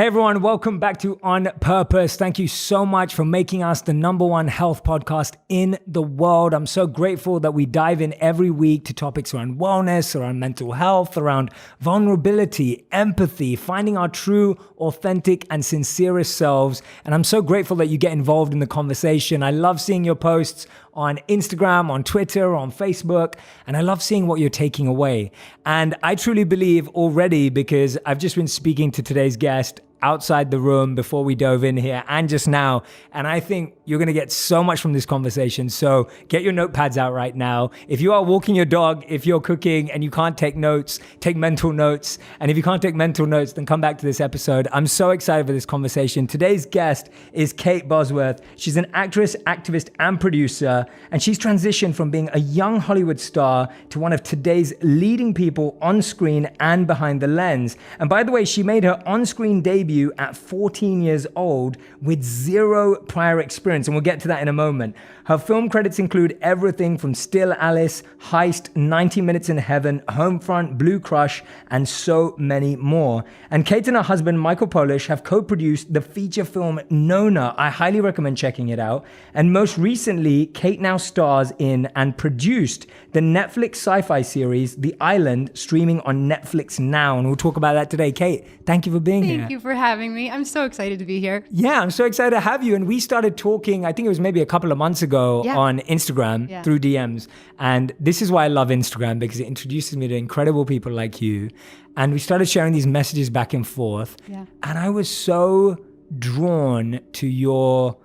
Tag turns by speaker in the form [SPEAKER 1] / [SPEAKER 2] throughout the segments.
[SPEAKER 1] Hey everyone, welcome back to On Purpose. Thank you so much for making us the #1 health podcast in the world. I'm so grateful that we dive in every week to topics around wellness, around mental health, around vulnerability, empathy, finding our true, authentic, and sincerest selves. And I'm so grateful that you get involved in the conversation. I love seeing your posts on Instagram, on Twitter, on Facebook, and I love seeing what you're taking away. And I truly believe already, because I've just been speaking to today's guest outside the room before we dove in here and just now, and I think you're going to get so much from this conversation. So get your notepads out right now. If you are walking your dog, if you're cooking and you can't take notes, take mental notes. And if you can't take mental notes, then come back to this episode. I'm so excited for this conversation. Today's guest is Kate Bosworth. She's an actress, activist, and producer, and she's transitioned from being a young Hollywood star to one of today's leading people on screen and behind the lens. And by the way, she made her on-screen debut at 14 years old with zero prior experience, and we'll get to that in a moment. Her film credits include everything from Still Alice, Heist, 90 Minutes in Heaven, Homefront, Blue Crush, and so many more. And Kate and her husband, Michael Polish, have co-produced the feature film Nona. I highly recommend checking it out. And most recently, Kate now stars in and produced the Netflix sci-fi series, The Island, streaming on Netflix now. And we'll talk about that today. Kate, thank you for being here.
[SPEAKER 2] Thank you for having me. I'm so excited to be here.
[SPEAKER 1] Yeah, I'm so excited to have you. And we started talking, I think it was maybe a couple of months ago on Instagram through DMs. And this is why I love Instagram, because it introduces me to incredible people like you. And we started sharing these messages back and forth. Yeah. And I was so drawn to your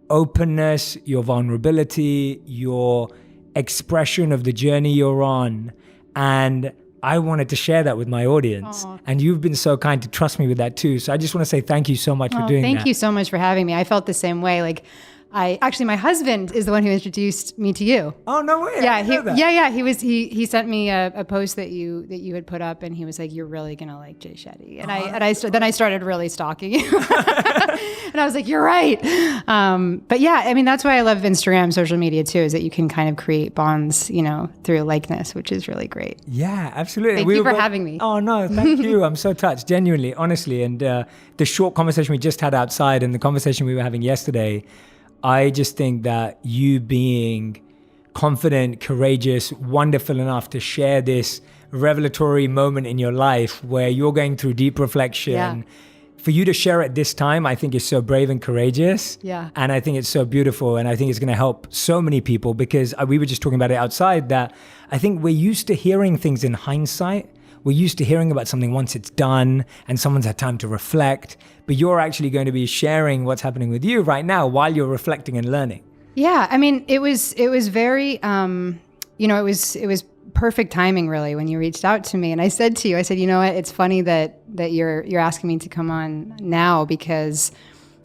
[SPEAKER 1] openness, your vulnerability, your expression of the journey you're on. And I wanted to share that with my audience. Aww. And you've been so kind to trust me with that too. So I just want to say thank you so much for doing that.
[SPEAKER 2] Thank you so much for having me. I felt the same way. My husband is the one who introduced me to you.
[SPEAKER 1] Oh, no way.
[SPEAKER 2] Yeah, he sent me a post that you had put up, and he was like, "You're really gonna like Jay Shetty." And then I started really stalking you, and I was like, "You're right." But yeah, I mean, that's why I love Instagram, social media too, is that you can kind of create bonds, through likeness, which is really great.
[SPEAKER 1] Yeah, absolutely.
[SPEAKER 2] Thank you for having me.
[SPEAKER 1] Oh no, thank you. I'm so touched, genuinely, honestly. And the short conversation we just had outside, and the conversation we were having yesterday, I just think that you being confident, courageous, wonderful enough to share this revelatory moment in your life where you're going through deep reflection, for you to share at this time, I think is so brave and courageous. Yeah. And I think it's so beautiful. And I think it's going to help so many people, because we were just talking about it outside, that I think we're used to hearing things in hindsight. We're used to hearing about something once it's done and someone's had time to reflect, but you're actually going to be sharing what's happening with you right now while you're reflecting and learning.
[SPEAKER 2] Yeah. I mean, it was very, it was perfect timing really when you reached out to me. And I said to you, you know what, it's funny that you're asking me to come on now, because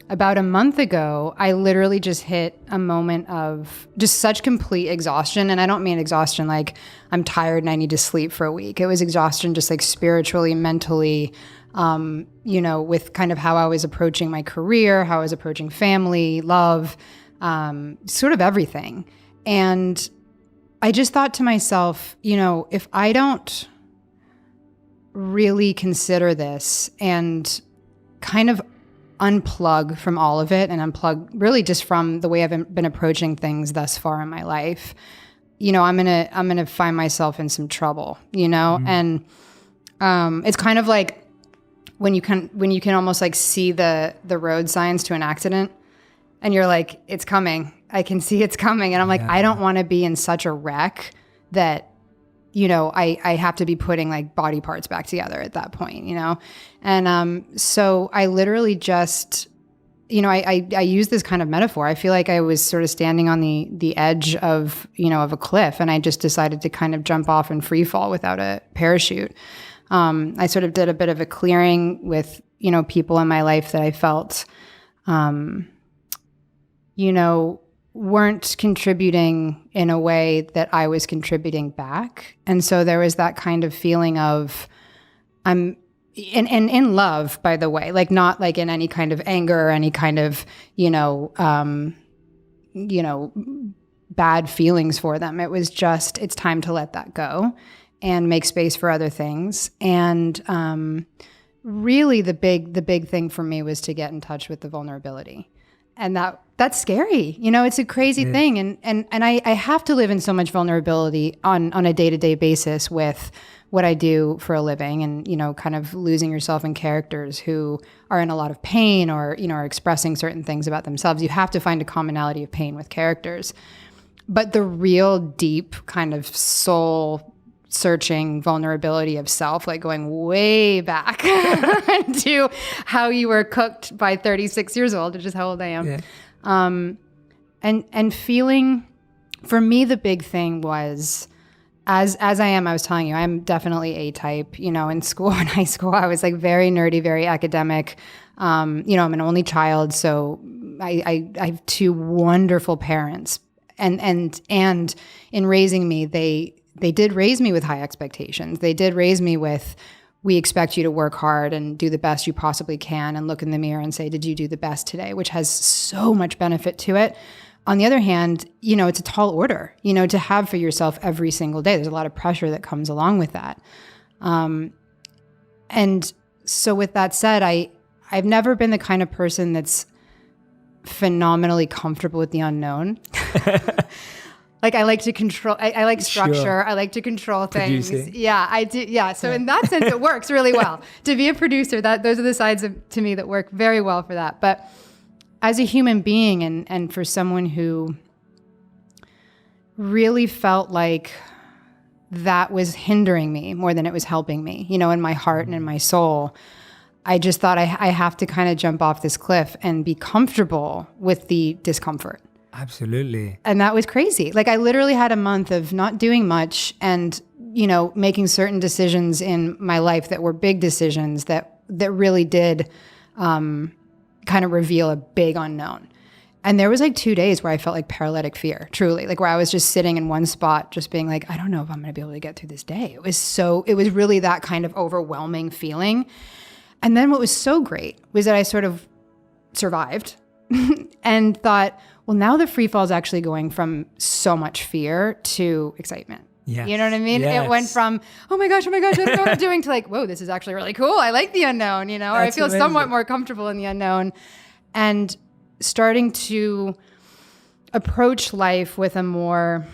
[SPEAKER 2] about a month ago, I literally just hit a moment of just such complete exhaustion. And I don't mean exhaustion like I'm tired and I need to sleep for a week. It was exhaustion just like spiritually, mentally, with kind of how I was approaching my career, how I was approaching family, love, sort of everything. And I just thought to myself, if I don't really consider this and kind of unplug from all of it, and unplug really just from the way I've been approaching things thus far in my life, I'm gonna find myself in some trouble, Mm-hmm. And it's kind of like when you can almost like see the road signs to an accident, and you're like, it's coming. I can see it's coming, and I'm like, I don't want to be in such a wreck that I have to be putting like body parts back together at that point, And so I literally just, I use this kind of metaphor. I feel like I was sort of standing on the edge of, of a cliff, and I just decided to kind of jump off and free fall without a parachute. I sort of did a bit of a clearing with, people in my life that I felt, weren't contributing in a way that I was contributing back. And so there was that kind of feeling of, I'm in love, by the way, like not like in any kind of anger or any kind of, bad feelings for them. It was just, it's time to let that go and make space for other things. And really the big thing for me was to get in touch with the vulnerability. And that's scary. It's a crazy thing. And I have to live in so much vulnerability on a day-to-day basis with what I do for a living, and, kind of losing yourself in characters who are in a lot of pain or, are expressing certain things about themselves. You have to find a commonality of pain with characters. But the real deep kind of soul searching vulnerability of self, like going way back to how you were cooked by 36 years old, which is how old I am. Yeah. And feeling, for me, the big thing was, as I was telling you, I'm definitely A-type. In school, in high school, I was like very nerdy, very academic. I'm an only child, so I have two wonderful parents, and in raising me, they did raise me with high expectations. They did raise me with, we expect you to work hard and do the best you possibly can, and look in the mirror and say, did you do the best today? Which has so much benefit to it. On the other hand, it's a tall order, to have for yourself every single day. There's a lot of pressure that comes along with that. And so with that said, I've never been the kind of person that's phenomenally comfortable with the unknown. Like, I like to control, I like structure. Sure. I like to control things. Producing. Yeah, I do. Yeah. So in that sense, it works really well. To be a producer, those are the sides to me that work very well for that. But as a human being, and for someone who really felt like that was hindering me more than it was helping me, in my heart and in my soul, I just thought I have to kind of jump off this cliff and be comfortable with the discomfort.
[SPEAKER 1] Absolutely.
[SPEAKER 2] And that was crazy. Like, I literally had a month of not doing much and, making certain decisions in my life that were big decisions that really did kind of reveal a big unknown. And there was like 2 days where I felt like paralytic fear, truly, like where I was just sitting in one spot, just being like, I don't know if I'm going to be able to get through this day. It was really that kind of overwhelming feeling. And then what was so great was that I sort of survived and thought, well, now the free fall is actually going from so much fear to excitement. Yes. You know what I mean? Yes. It went from, oh my gosh, I don't know what I'm doing, to like, whoa, this is actually really cool. I like the unknown, or I feel amazing. Somewhat more comfortable in the unknown. And starting to approach life with a more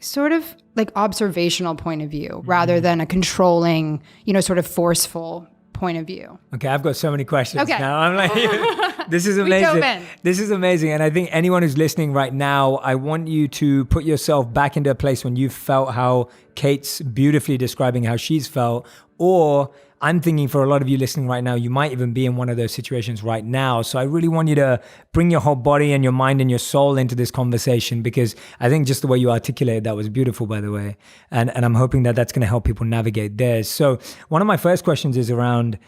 [SPEAKER 2] sort of like observational point of view, rather than a controlling, sort of forceful point of view. Okay,
[SPEAKER 1] I've got so many questions now. I'm like, this is amazing. This is amazing. And I think anyone who's listening right now, I want you to put yourself back into a place when you felt how Kate's beautifully describing how she's felt, or I'm thinking for a lot of you listening right now, you might even be in one of those situations right now. So I really want you to bring your whole body and your mind and your soul into this conversation, because I think just the way you articulated that was beautiful, by the way. And I'm hoping that that's going to help people navigate theirs. So one of my first questions is around,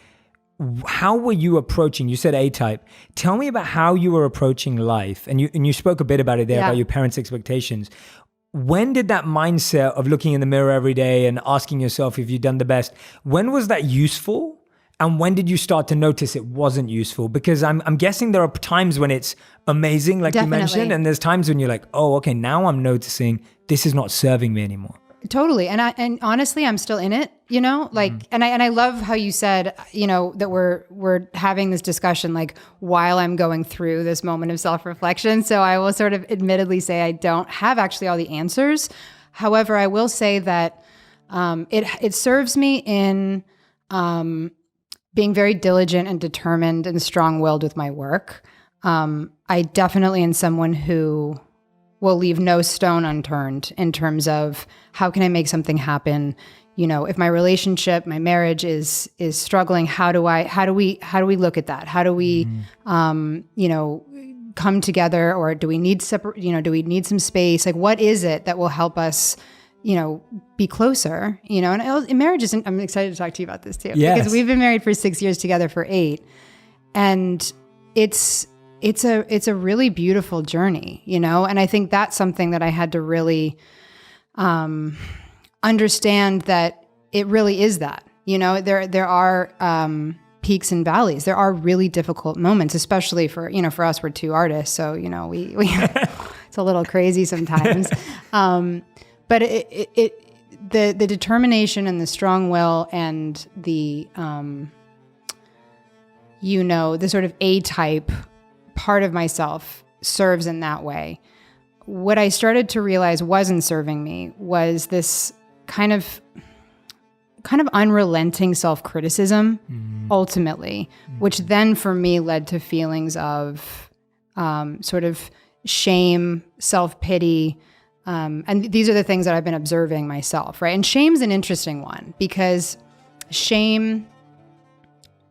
[SPEAKER 1] how were you approaching, you said A-type. Tell me about how you were approaching life. And you spoke a bit about it there, about your parents' expectations. When did that mindset of looking in the mirror every day and asking yourself if you've done the best, when was that useful? And when did you start to notice it wasn't useful? Because I'm guessing there are times when it's amazing, like Definitely. You mentioned, and there's times when you're like, oh, okay, now I'm noticing this is not serving me anymore.
[SPEAKER 2] Totally. And honestly, I'm still in it, like, and I love how you said, that we're having this discussion, like, while I'm going through this moment of self-reflection. So I will sort of admittedly say I don't have actually all the answers. However, I will say that it serves me in being very diligent and determined and strong-willed with my work. I definitely am someone who will leave no stone unturned in terms of how can I make something happen? If my relationship, my marriage is struggling, how do we look at that? How do we, come together, or do we need do we need some space? Like, what is it that will help us, be closer, and in marriage I'm excited to talk to you about this too, because we've been married for 6 years, together for 8. And it's a really beautiful journey, and I think that's something that I had to really understand, that it really is that, there are peaks and valleys. There are really difficult moments, especially for us, we're 2 artists. So, we it's a little crazy sometimes. But the determination and the strong will and the the sort of A-type part of myself serves in that way. What I started to realize wasn't serving me was this kind of unrelenting self-criticism, ultimately, which then for me led to feelings of sort of shame, self-pity, and these are the things that I've been observing myself, right? And shame's an interesting one because shame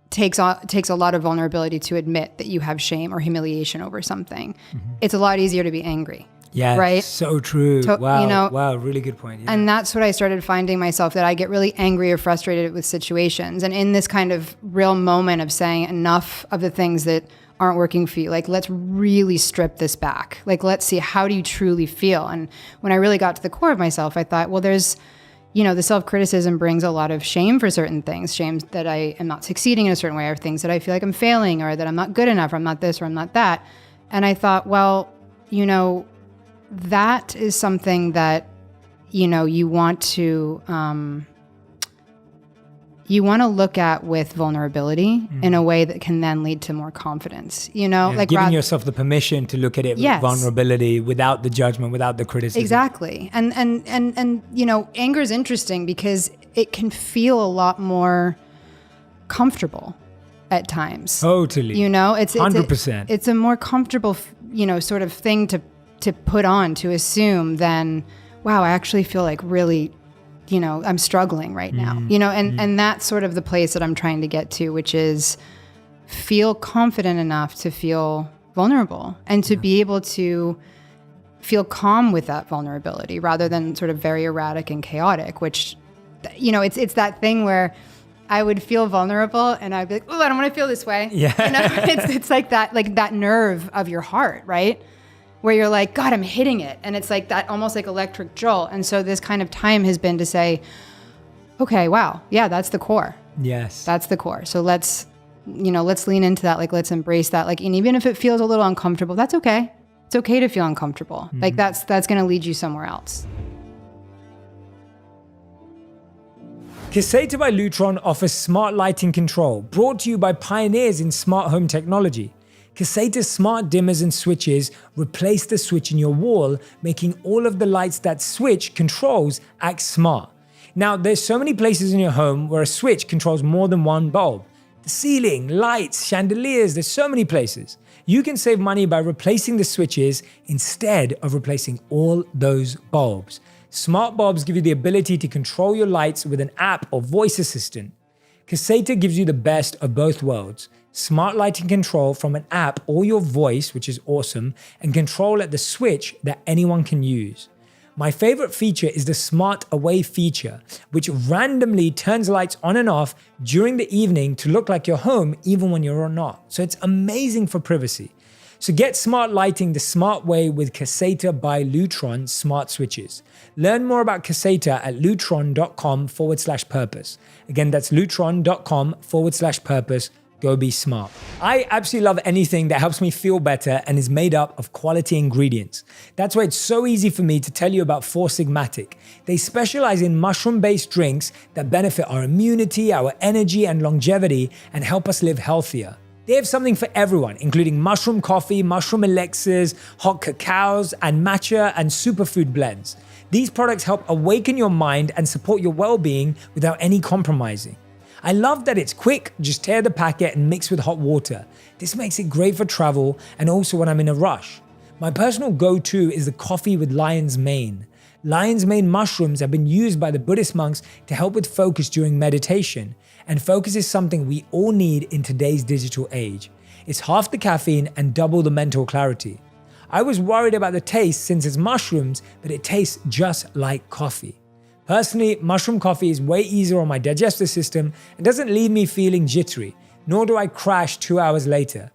[SPEAKER 2] takes a lot of vulnerability to admit that you have shame or humiliation over something. It's a lot easier to be angry.
[SPEAKER 1] Yeah,
[SPEAKER 2] right?
[SPEAKER 1] So true. Wow, really good point. Yeah.
[SPEAKER 2] And that's what I started finding myself, that I get really angry or frustrated with situations. And in this kind of real moment of saying enough of the things that aren't working for you, like, let's really strip this back. Like, let's see, how do you truly feel? And when I really got to the core of myself, I thought, well, there's, the self-criticism brings a lot of shame for certain things, shame that I am not succeeding in a certain way, or things that I feel like I'm failing, or that I'm not good enough, or I'm not this, or I'm not that. And I thought, well, that is something that, you want to look at with vulnerability in a way that can then lead to more confidence, like
[SPEAKER 1] giving yourself the permission to look at it with vulnerability, without the judgment, without the criticism. Exactly.
[SPEAKER 2] And anger is interesting because it can feel a lot more comfortable at times.
[SPEAKER 1] Totally.
[SPEAKER 2] It's
[SPEAKER 1] 100%.
[SPEAKER 2] It's a more comfortable, sort of thing to put on, to assume than, wow, I actually feel like really, I'm struggling right now, and that's sort of the place that I'm trying to get to, which is feel confident enough to feel vulnerable and to be able to feel calm with that vulnerability rather than sort of very erratic and chaotic, which, it's that thing where I would feel vulnerable and I'd be like, oh, I don't want to feel this way.
[SPEAKER 1] Yeah.
[SPEAKER 2] It's like that nerve of your heart, right? Where you're like, God, I'm hitting it. And it's like that almost like electric jolt. And so this kind of time has been to say, okay, wow, yeah, that's the core.
[SPEAKER 1] Yes.
[SPEAKER 2] That's the core. So let's lean into that. Like, let's embrace that. Like, and even if it feels a little uncomfortable, that's okay. It's okay to feel uncomfortable. Like that's going to lead you somewhere else.
[SPEAKER 1] Caseta by Lutron offers smart lighting control, brought to you by pioneers in smart home technology. Caseta's smart dimmers and switches replace the switch in your wall, making all of the lights that switch controls act smart. Now, there's so many places in your home where a switch controls more than one bulb. The ceiling, lights, chandeliers, there's so many places. You can save money by replacing the switches instead of replacing all those bulbs. Smart bulbs give you the ability to control your lights with an app or voice assistant. Caseta gives you the best of both worlds. Smart lighting control from an app or your voice, which is awesome, and control at the switch that anyone can use. My favorite feature is the Smart Away feature, which randomly turns lights on and off during the evening to look like you're home even when you're not. So it's amazing for privacy. So get smart lighting the smart way with Caseta by Lutron smart switches. Learn more about Caseta at lutron.com/purpose. Again, that's lutron.com/purpose. Go be smart. I absolutely love anything that helps me feel better and is made up of quality ingredients. That's why it's so easy for me to tell you about Four Sigmatic. They specialize in mushroom-based drinks that benefit our immunity, our energy, and longevity, and help us live healthier. They have something for everyone, including mushroom coffee, mushroom elixirs, hot cacaos, and matcha and superfood blends. These products help awaken your mind and support your well-being without any compromising. I love that it's quick, just tear the packet and mix with hot water. This makes it great for travel and also when I'm in a rush. My personal go-to is the coffee with lion's mane. Lion's mane mushrooms have been used by the Buddhist monks to help with focus during meditation, and focus is something we all need in today's digital age. It's half the caffeine and double the mental clarity. I was worried about the taste since it's mushrooms, but it tastes just like coffee. Personally, mushroom coffee is way easier on my digestive system and doesn't leave me feeling jittery, nor do I crash 2 hours later.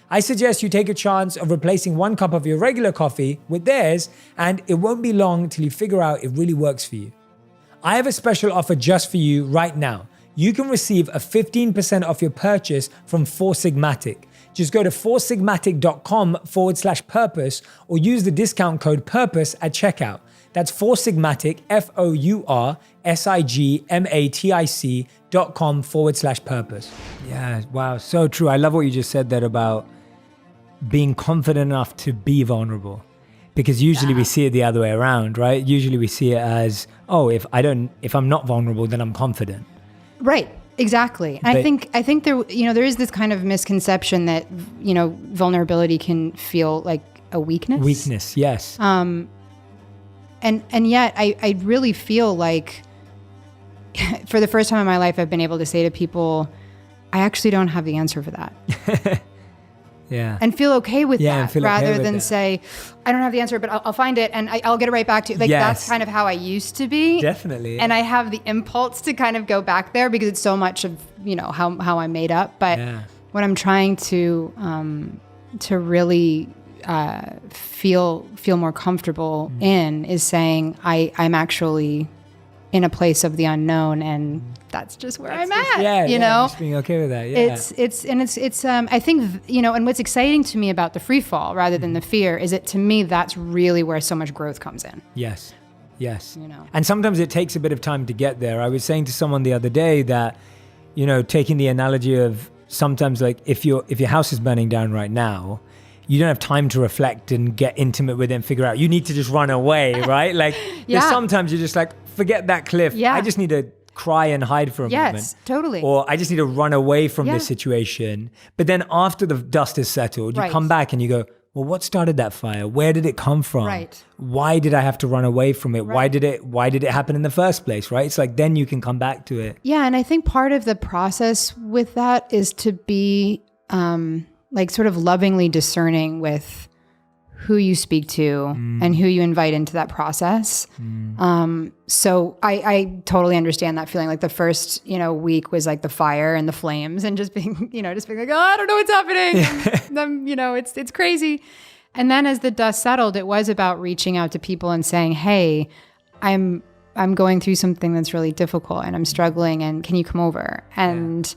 [SPEAKER 1] I suggest you take a chance of replacing 1 cup of your regular coffee with theirs, and it won't be long till you figure out it really works for you. I have a special offer just for you right now. You can receive a 15% off your purchase from Four Sigmatic. Just go to foursigmatic.com/purpose or use the discount code PURPOSE at checkout. That's foursigmatic, foursigmatic.com/purpose. Yeah, wow, so true. I love what you just said there about being confident enough to be vulnerable. Because usually we see it the other way around, right? Usually we see it as, oh, if I'm not vulnerable, then I'm confident.
[SPEAKER 2] Right. Exactly. I think there, there is this kind of misconception that, vulnerability can feel like a weakness.
[SPEAKER 1] Weakness, yes.
[SPEAKER 2] And yet I really feel like for the first time in my life, I've been able to say to people, I actually don't have the answer for that.
[SPEAKER 1] Yeah.
[SPEAKER 2] And feel okay with that rather than
[SPEAKER 1] that.
[SPEAKER 2] say, I don't have the answer, but I'll find it and I'll get it right back to you. Like that's kind of how I used to be.
[SPEAKER 1] Definitely. Yeah.
[SPEAKER 2] And I have the impulse to kind of go back there because it's so much of, how I'm made up. But what I'm trying to really feel more comfortable in is saying I'm actually in a place of the unknown, and that's just where I'm at.
[SPEAKER 1] Just being okay with that. Yeah.
[SPEAKER 2] It's I think, and what's exciting to me about the free fall rather than the fear is that to me, that's really where so much growth comes in.
[SPEAKER 1] Yes. And sometimes it takes a bit of time to get there. I was saying to someone the other day that, taking the analogy of sometimes like if your house is burning down right now, you don't have time to reflect and get intimate with it and figure out, you need to just run away, right? Like there's sometimes you're just like, forget that cliff. Yeah. I just need to cry and hide for a moment.
[SPEAKER 2] Yes, totally.
[SPEAKER 1] Or I just need to run away from this situation. But then after the dust is settled, you come back and you go, well, what started that fire? Where did it come from?
[SPEAKER 2] Right.
[SPEAKER 1] Why did I have to run away from it? Right. Why did it happen in the first place? Right. It's like, then you can come back to it.
[SPEAKER 2] Yeah. And I think part of the process with that is to be like sort of lovingly discerning with who you speak to and who you invite into that process. So I totally understand that feeling. Like the first, week was like the fire and the flames and just being, just being like, oh, I don't know what's happening. Then, it's crazy. And then as the dust settled, it was about reaching out to people and saying, hey, I'm going through something that's really difficult and I'm struggling, and can you come over? And,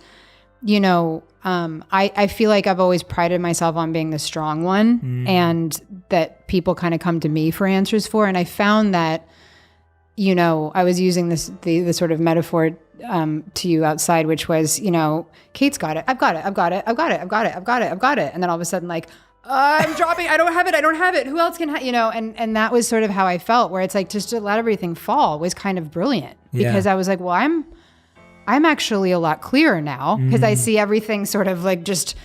[SPEAKER 2] I feel like I've always prided myself on being the strong one and that people kind of come to me for answers for. And I found that, I was using the sort of metaphor to you outside, which was, Kate's got it. I've got it. And then all of a sudden, like, I'm dropping. I don't have it. Who else can and that was sort of how I felt, where it's like just to let everything fall was kind of brilliant because I was like, well, I'm actually a lot clearer now because I see everything sort of like just,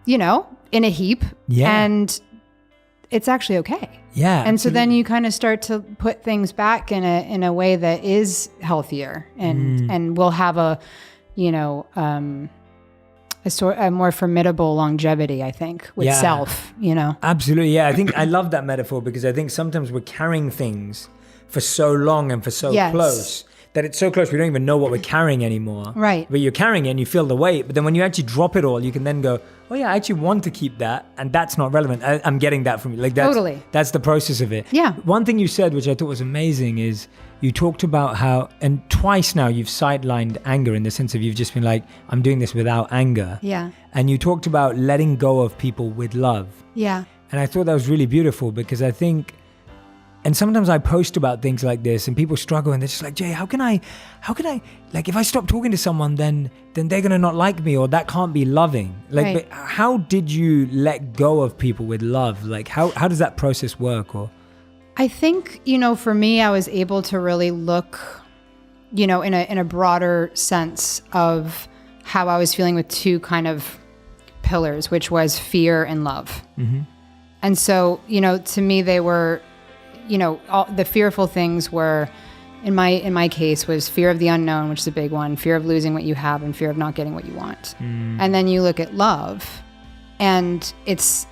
[SPEAKER 2] in a heap and it's actually okay.
[SPEAKER 1] Yeah.
[SPEAKER 2] And so then you kind of start to put things back in a way that is healthier and will have a more formidable longevity, I think, with self,
[SPEAKER 1] Absolutely. Yeah. I think I love that metaphor because I think sometimes we're carrying things for so long and for so close that it's so close we don't even know what we're carrying anymore.
[SPEAKER 2] Right.
[SPEAKER 1] But you're carrying it and you feel the weight. But then when you actually drop it all, you can then go, oh yeah, I actually want to keep that. And that's not relevant. I'm getting that from you. Like that's the process of it.
[SPEAKER 2] Yeah.
[SPEAKER 1] One thing you said, which I thought was amazing, is you talked about how, and twice now you've sidelined anger in the sense of you've just been like, I'm doing this without anger.
[SPEAKER 2] Yeah.
[SPEAKER 1] And you talked about letting go of people with love.
[SPEAKER 2] Yeah.
[SPEAKER 1] And I thought that was really beautiful because I think, and sometimes I post about things like this and people struggle and they're just like, Jay, how can I, like if I stop talking to someone, then they're going to not like me, or that can't be loving. Like, but how did you let go of people with love? Like how does that process work? Or
[SPEAKER 2] I think, for me, I was able to really look, in a broader sense of how I was feeling with two kind of pillars, which was fear and love. Mm-hmm. And so, to me, they were, all the fearful things were, in my case, was fear of the unknown, which is a big one, fear of losing what you have and fear of not getting what you want. And then you look at love and it's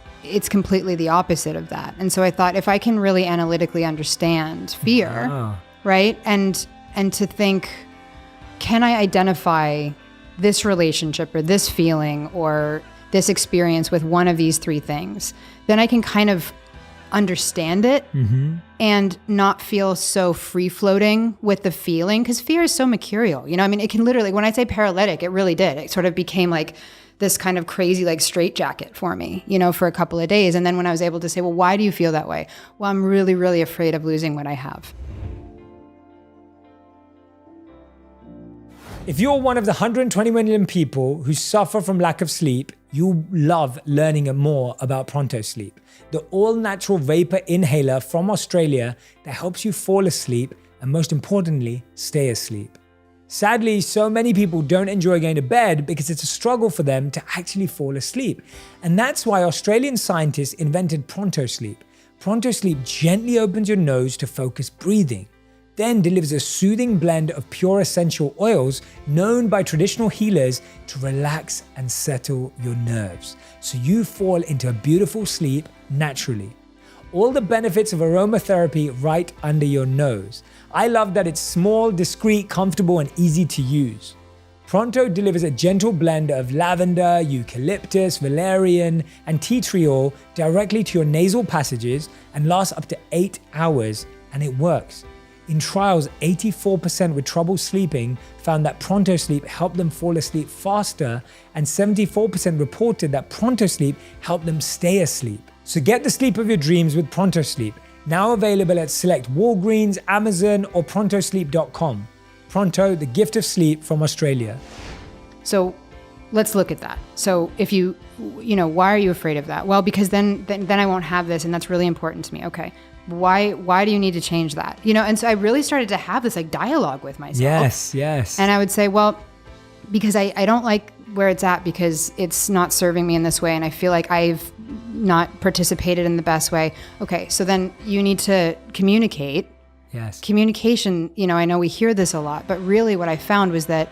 [SPEAKER 2] completely the opposite of that. And so I thought, if I can really analytically understand fear, right? And to think, can I identify this relationship or this feeling or this experience with one of these three things? Then I can kind of understand it and not feel so free floating with the feeling, because fear is so mercurial. It can literally, when I say paralytic, it really did. It sort of became like this kind of crazy like straitjacket for me, for a couple of days. And then when I was able to say, well, why do you feel that way? Well, I'm really, really afraid of losing what I have.
[SPEAKER 1] If you're one of the 120 million people who suffer from lack of sleep, you'll love learning more about Pronto Sleep, the all-natural vapor inhaler from Australia that helps you fall asleep and, most importantly, stay asleep. Sadly, so many people don't enjoy going to bed because it's a struggle for them to actually fall asleep. And that's why Australian scientists invented Pronto Sleep. Pronto Sleep gently opens your nose to focus breathing, then delivers a soothing blend of pure essential oils known by traditional healers to relax and settle your nerves, so you fall into a beautiful sleep naturally. All the benefits of aromatherapy right under your nose. I love that it's small, discreet, comfortable, and easy to use. Pronto delivers a gentle blend of lavender, eucalyptus, valerian, and tea tree oil directly to your nasal passages and lasts up to 8 hours, and it works. In trials, 84% with trouble sleeping found that Pronto Sleep helped them fall asleep faster, and 74% reported that Pronto Sleep helped them stay asleep. So get the sleep of your dreams with Pronto Sleep, now available at select Walgreens, Amazon, or prontosleep.com. Pronto, the gift of sleep from Australia.
[SPEAKER 2] So let's look at that. So if why are you afraid of that? Well, because then I won't have this, and that's really important to me. Okay. Why do you need to change that? And so I really started to have this like dialogue with myself.
[SPEAKER 1] Yes.
[SPEAKER 2] And I would say, well, because I don't like where it's at because it's not serving me in this way. And I feel like I've not participated in the best way. Okay. So then you need to communicate.
[SPEAKER 1] Yes.
[SPEAKER 2] Communication, I know we hear this a lot, but really what I found was that,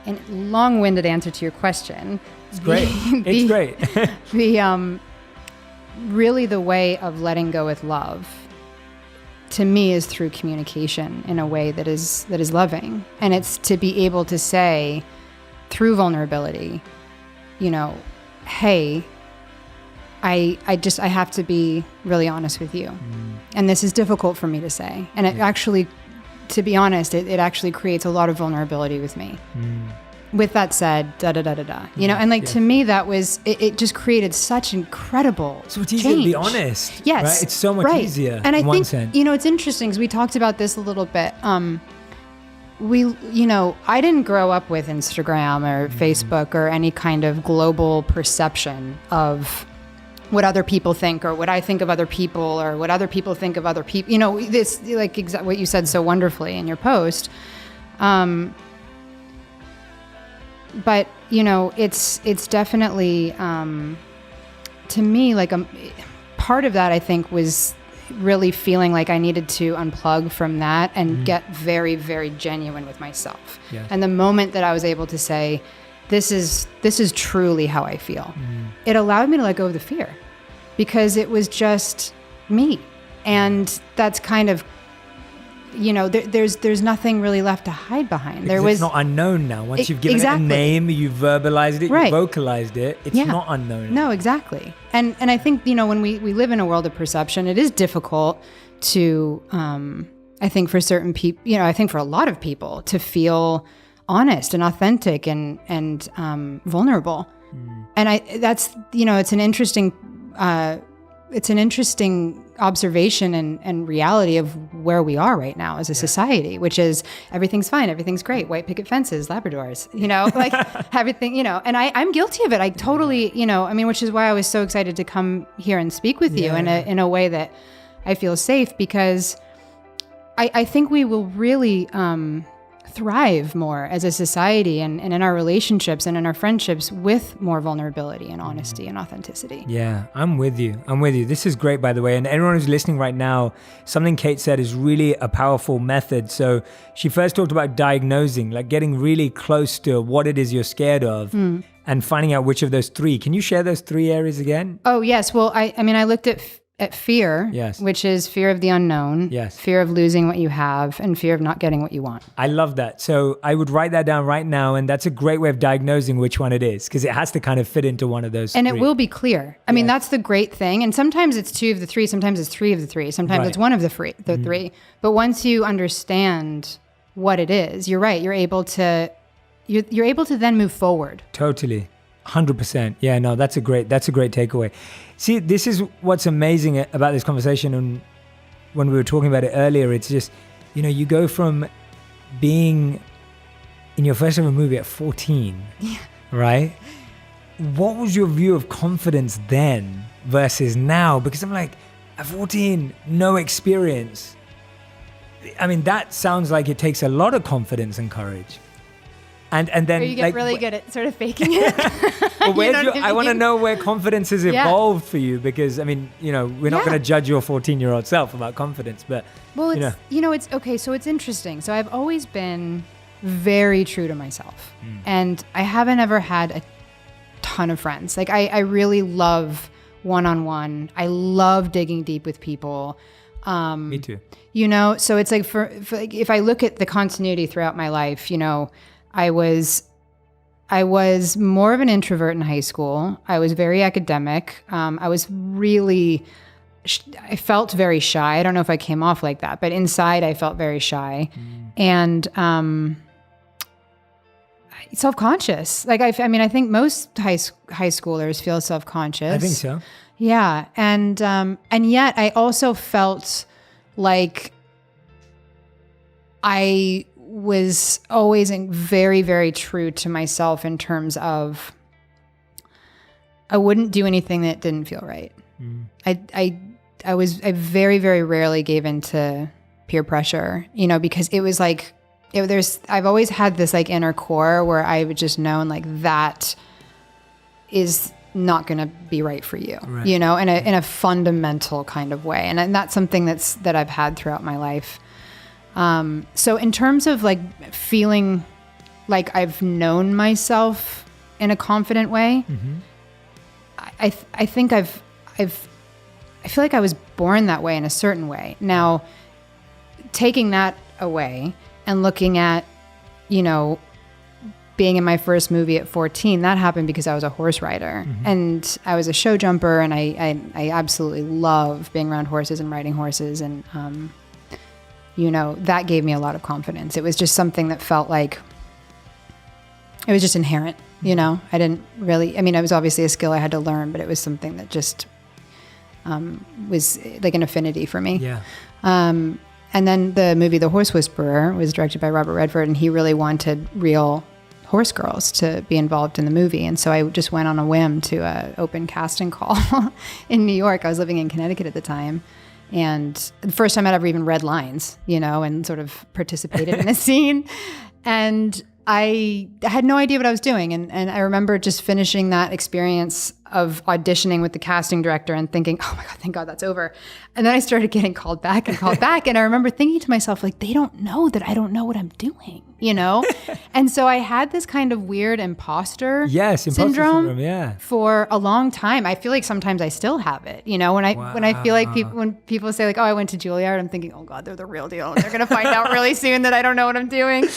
[SPEAKER 2] in long-winded answer to your question.
[SPEAKER 1] It's great. It's great.
[SPEAKER 2] Really the way of letting go with love to me is through communication in a way that is loving. And it's to be able to say through vulnerability, hey, I have to be really honest with you. And this is difficult for me to say. And it actually, to be honest, it actually creates a lot of vulnerability with me. With that said, to me, that was, it just created such incredible
[SPEAKER 1] So it's easier
[SPEAKER 2] change.
[SPEAKER 1] to be honest.
[SPEAKER 2] Yes.
[SPEAKER 1] Right? It's so much easier.
[SPEAKER 2] And I
[SPEAKER 1] one
[SPEAKER 2] think,
[SPEAKER 1] sense.
[SPEAKER 2] it's interesting because we talked about this a little bit. I didn't grow up with Instagram or Facebook or any kind of global perception of what other people think or what I think of other people or what other people think of other people. This like what you said so wonderfully in your post. But it's definitely to me like part of that I think was really feeling like I needed to unplug from that and get very, very genuine with myself.
[SPEAKER 1] Yeah.
[SPEAKER 2] And the moment that I was able to say, this is truly how I feel, it allowed me to let go of the fear because it was just me. And that's kind of, there's nothing really left to hide behind.
[SPEAKER 1] It's not unknown now. Once you've given it a name, you've verbalized it, you've vocalized it, it's not unknown.
[SPEAKER 2] No, exactly. And I think, when we live in a world of perception, it is difficult to, I think for certain people, I think for a lot of people to feel honest and authentic and vulnerable. And that's, it's an interesting observation and reality of where we are right now as a society, which is everything's fine, everything's great, white picket fences, Labradors, like everything, and I'm guilty of it. I totally, which is why I was so excited to come here and speak with you in a way that I feel safe, because I think we will really thrive more as a society and in our relationships and in our friendships with more vulnerability and honesty and authenticity.
[SPEAKER 1] Yeah, I'm with you. This is great, by the way. And everyone who's listening right now, something Kate said is really a powerful method. So she first talked about diagnosing, like getting really close to what it is you're scared of and finding out which of those three. Can you share those three areas again?
[SPEAKER 2] Oh, yes. Well, I looked at fear, which is fear of the unknown, fear of losing what you have, and fear of not getting what you want.
[SPEAKER 1] I love that. So I would write that down right now, and that's a great way of diagnosing which one it is, because it has to kind of fit into one of those
[SPEAKER 2] and
[SPEAKER 1] three.
[SPEAKER 2] It will be clear. I mean, that's the great thing. And sometimes it's two of the three, sometimes it's three of the three, sometimes it's one of the three. But once you understand what it is, you're right. You're able to then move forward.
[SPEAKER 1] Totally. 100%. Yeah, no, that's a great takeaway. See, this is what's amazing about this conversation. And when we were talking about it earlier, it's just, you go from being in your first ever movie at 14, right? What was your view of confidence then versus now? Because I'm like, at 14, no experience. I mean, that sounds like it takes a lot of confidence and courage. And then
[SPEAKER 2] or you get really good at sort of faking it.
[SPEAKER 1] Well, I want to know where confidence has evolved for you, because I mean, we're not going to judge your 14-year-old self about confidence, but
[SPEAKER 2] well, it's okay. So it's interesting. So I've always been very true to myself, and I haven't ever had a ton of friends. Like I really love one-on-one. I love digging deep with people.
[SPEAKER 1] Me too.
[SPEAKER 2] So it's like for like, if I look at the continuity throughout my life, I was more of an introvert in high school. I was very academic. I felt very shy. I don't know if I came off like that, but inside I felt very shy and self-conscious. Like I think most high schoolers feel self-conscious.
[SPEAKER 1] I think so.
[SPEAKER 2] Yeah, and yet I also felt like I was always very, very true to myself in terms of I wouldn't do anything that didn't feel right. I very, very rarely gave into peer pressure, because it was like I've always had this like inner core where I would just known like that is not going to be right for you, right. In a fundamental kind of way, and that's something that I've had throughout my life. So in terms of like feeling like I've known myself in a confident way, I think I feel like I was born that way in a certain way. Now, taking that away and looking at, being in my first movie at 14, that happened because I was a horse rider and I was a show jumper, and I absolutely love being around horses and riding horses, and that gave me a lot of confidence. It was just something that felt like it was just inherent, I didn't really, it was obviously a skill I had to learn, but it was something that just was like an affinity for me.
[SPEAKER 1] Yeah.
[SPEAKER 2] And then the movie The Horse Whisperer was directed by Robert Redford, and he really wanted real horse girls to be involved in the movie. And so I just went on a whim to an open casting call in New York. I was living in Connecticut at the time. And the first time I'd ever even read lines, and sort of participated in a scene. And I had no idea what I was doing. And I remember just finishing that experience of auditioning with the casting director and thinking, oh my God, thank God that's over. And then I started getting called back. And I remember thinking to myself, like, they don't know that I don't know what I'm doing, And so I had this kind of weird imposter syndrome for a long time. I feel like sometimes I still have it, when I feel like when people say like, oh, I went to Juilliard, I'm thinking, oh God, they're the real deal. They're going to find out really soon that I don't know what I'm doing.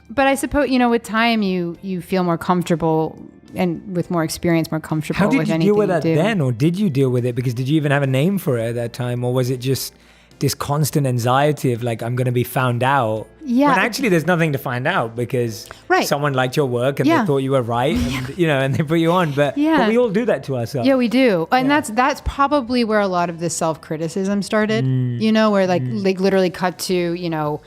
[SPEAKER 2] But I suppose, with time, you feel more comfortable, and with more experience, more comfortable with anything you do.
[SPEAKER 1] How did you deal with that then? Or did you deal with it? Because did you even have a name for it at that time? Or was it just this constant anxiety of like, I'm going to be found out?
[SPEAKER 2] Yeah.
[SPEAKER 1] When actually there's nothing to find out, because someone liked your work and they thought you were right, and, and they put you on. But we all do that to ourselves.
[SPEAKER 2] Yeah, we do. And that's probably where a lot of this self-criticism started, where like literally cut to,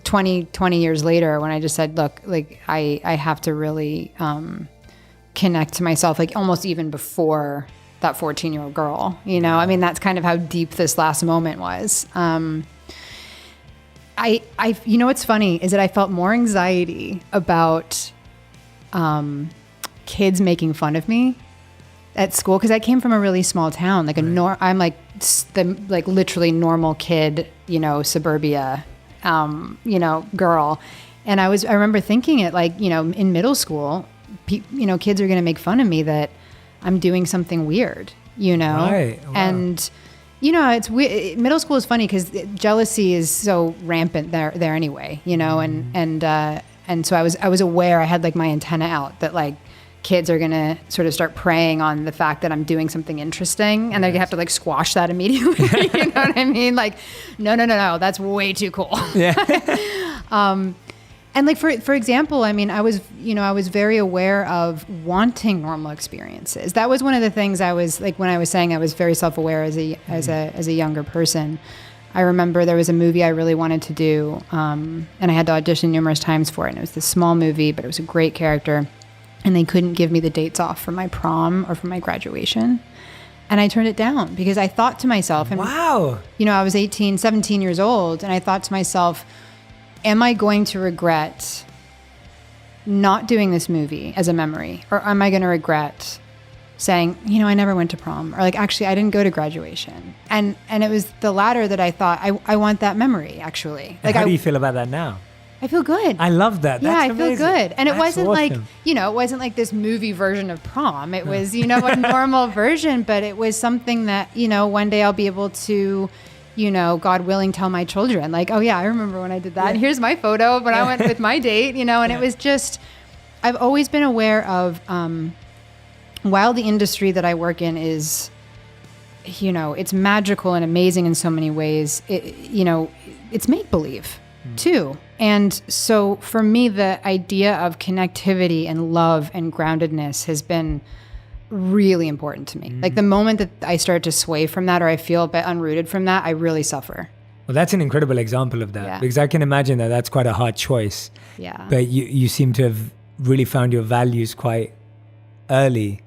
[SPEAKER 2] 20 years later, when I just said, look, like I have to really connect to myself, like almost even before that 14-year-old girl, that's kind of how deep this last moment was. What's funny is that I felt more anxiety about kids making fun of me at school, because I came from a really small town, like I'm like the literally normal kid, suburbia, girl. And I remember thinking it like, in middle school, kids are going to make fun of me that I'm doing something weird,
[SPEAKER 1] Right. Wow.
[SPEAKER 2] And, it's weird. Middle school is funny because jealousy is so rampant there anyway, and so I was aware, I had like my antenna out that like kids are going to sort of start preying on the fact that I'm doing something interesting, and they have to like squash that immediately. You know what I mean? Like, no, that's way too cool. Yeah. And like, for example, I was very aware of wanting normal experiences. That was one of the things I was like, when I was saying I was very self-aware as a younger person. I remember there was a movie I really wanted to do, and I had to audition numerous times for it. And it was this small movie, but it was a great character. And they couldn't give me the dates off for my prom or for my graduation. And I turned it down because I thought to myself, and
[SPEAKER 1] wow,
[SPEAKER 2] I was 17 years old, and I thought to myself, am I going to regret not doing this movie as a memory? Or am I going to regret saying, I never went to prom, or like, actually, I didn't go to graduation. And it was the latter that I thought, I want that memory, actually.
[SPEAKER 1] Like, how do you feel about that now?
[SPEAKER 2] I feel good.
[SPEAKER 1] I love that. That's
[SPEAKER 2] I feel good. And it wasn't
[SPEAKER 1] awesome.
[SPEAKER 2] it wasn't like this movie version of prom. It was, a normal version, but it was something that, one day I'll be able to, God willing, tell my children, like, oh yeah, I remember when I did that. Yeah. And here's my photo when I went with my date, and it was just, I've always been aware of, while the industry that I work in is, it's magical and amazing in so many ways, it's make-believe too. And so for me, the idea of connectivity and love and groundedness has been really important to me. Like the moment that I start to sway from that, or I feel a bit unrooted from that, I really suffer.
[SPEAKER 1] Well, that's an incredible example of that, because I can imagine that that's quite a hard choice.
[SPEAKER 2] Yeah.
[SPEAKER 1] But you seem to have really found your values quite early.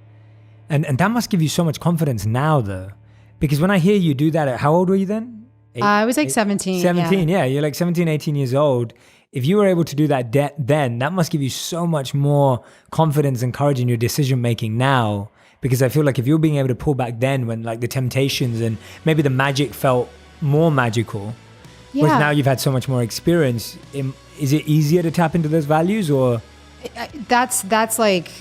[SPEAKER 1] And that must give you so much confidence now, though. Because when I hear you do that, how old were you then?
[SPEAKER 2] I was like 17.
[SPEAKER 1] 17, yeah. You're like 17, 18 years old. If you were able to do that then, that must give you so much more confidence and courage in your decision-making now. Because I feel like if you're being able to pull back then when like the temptations and maybe the magic felt more magical, whereas now you've had so much more experience, is it easier to tap into those values or?
[SPEAKER 2] That's like,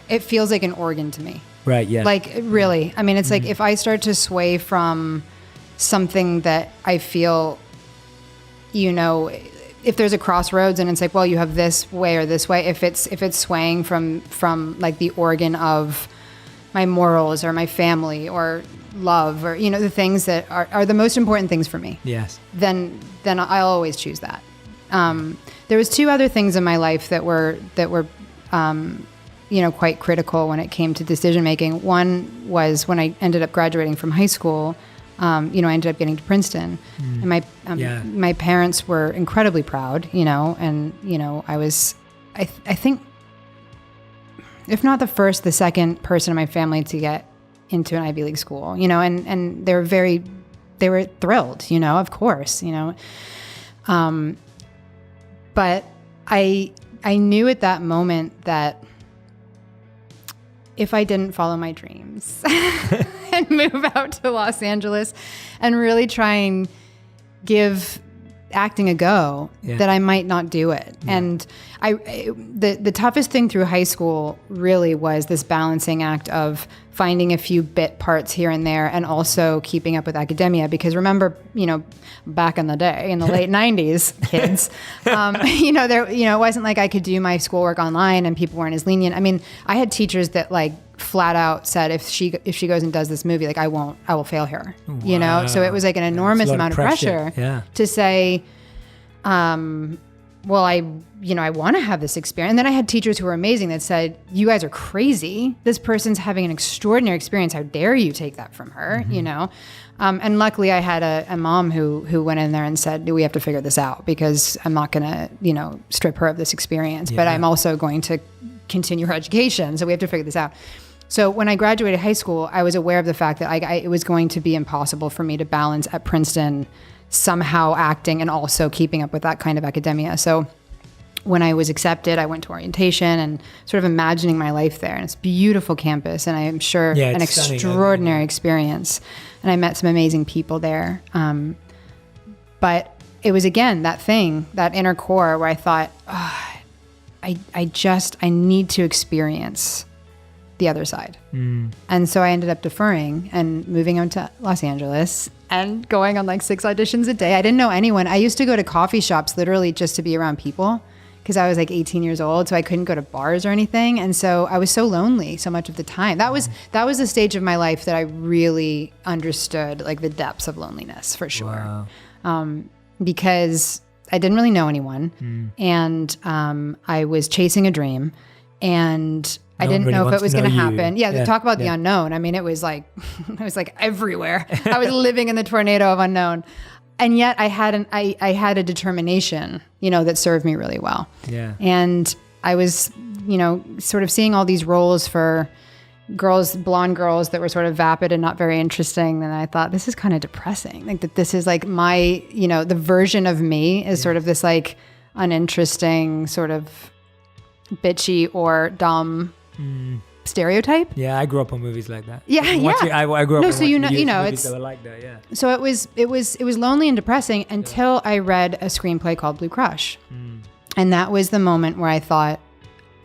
[SPEAKER 2] it feels like an organ to me.
[SPEAKER 1] Right, yeah.
[SPEAKER 2] Like really, I mean, it's like if I start to sway from something that I feel, if there's a crossroads and it's like, well, you have this way or this way, if it's swaying from like the organ of my morals or my family or love or, the things that are the most important things for me.
[SPEAKER 1] Yes.
[SPEAKER 2] Then I'll always choose that. There was two other things in my life that were quite critical when it came to decision making. One was when I ended up graduating from high school. I ended up getting to Princeton, and my parents were incredibly proud. And I think, if not the first, the second person in my family to get into an Ivy League school. And they were thrilled. Of course. But I knew at that moment that if I didn't follow my dreams and move out to Los Angeles and really try and give acting a go, that I might not do it. Yeah. And the toughest thing through high school really was this balancing act of finding a few bit parts here and there and also keeping up with academia. Because remember, back in the day, in the late 90s, kids, it wasn't like I could do my schoolwork online and people weren't as lenient. I mean, I had teachers that like flat out said, if she goes and does this movie, like I will fail her,
[SPEAKER 1] Wow.
[SPEAKER 2] So it was like an enormous amount of pressure to say, well, I want to have this experience. And then I had teachers who were amazing that said, you guys are crazy. This person's having an extraordinary experience. How dare you take that from her, And luckily I had a mom who went in there and said, we have to figure this out because I'm not going to, strip her of this experience, but I'm also going to continue her education. So we have to figure this out. So when I graduated high school, I was aware of the fact that it was going to be impossible for me to balance at Princeton somehow acting and also keeping up with that kind of academia. So when I was accepted, I went to orientation and sort of imagining my life there. And it's a beautiful campus, and I'm sure an extraordinary experience. And I met some amazing people there. But it was, again, that thing, that inner core where I thought, I need to experience the other side. And so I ended up deferring and moving on to Los Angeles and going on like 6 auditions a day. I didn't know anyone. I used to go to coffee shops literally just to be around people because I was like 18 years old, so I couldn't go to bars or anything. And so I was so lonely so much of the time. That was the stage of my life that I really understood like the depths of loneliness for sure. Wow. Because I didn't really know anyone, and I was chasing a dream, and I didn't really know if it was going to happen. Yeah, talk about the unknown. I mean, it was like everywhere. I was living in the tornado of unknown. and yet I had a determination, that served me really well.
[SPEAKER 1] Yeah.
[SPEAKER 2] And I was, sort of seeing all these roles for girls, blonde girls that were sort of vapid and not very interesting. And I thought, this is kind of depressing. Like that this is like my, the version of me is sort of this like uninteresting, sort of bitchy or dumb stereotype.
[SPEAKER 1] Yeah, I grew up on movies like that.
[SPEAKER 2] Yeah,
[SPEAKER 1] I grew up on
[SPEAKER 2] so
[SPEAKER 1] movies that were like that, yeah.
[SPEAKER 2] So it was lonely and depressing until I read a screenplay called Blue Crush. And that was the moment where I thought,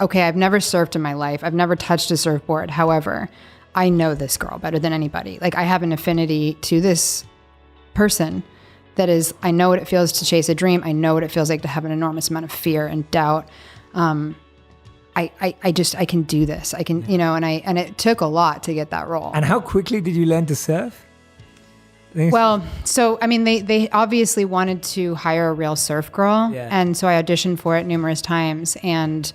[SPEAKER 2] okay, I've never surfed in my life. I've never touched a surfboard. However, I know this girl better than anybody. Like I have an affinity to this person that is, I know what it feels to chase a dream. I know what it feels like to have an enormous amount of fear and doubt. I can do this. I can, and it took a lot to get that role.
[SPEAKER 1] And how quickly did you learn to surf?
[SPEAKER 2] Well, so, I mean, they obviously wanted to hire a real surf girl.
[SPEAKER 1] Yeah.
[SPEAKER 2] And so I auditioned for it numerous times. And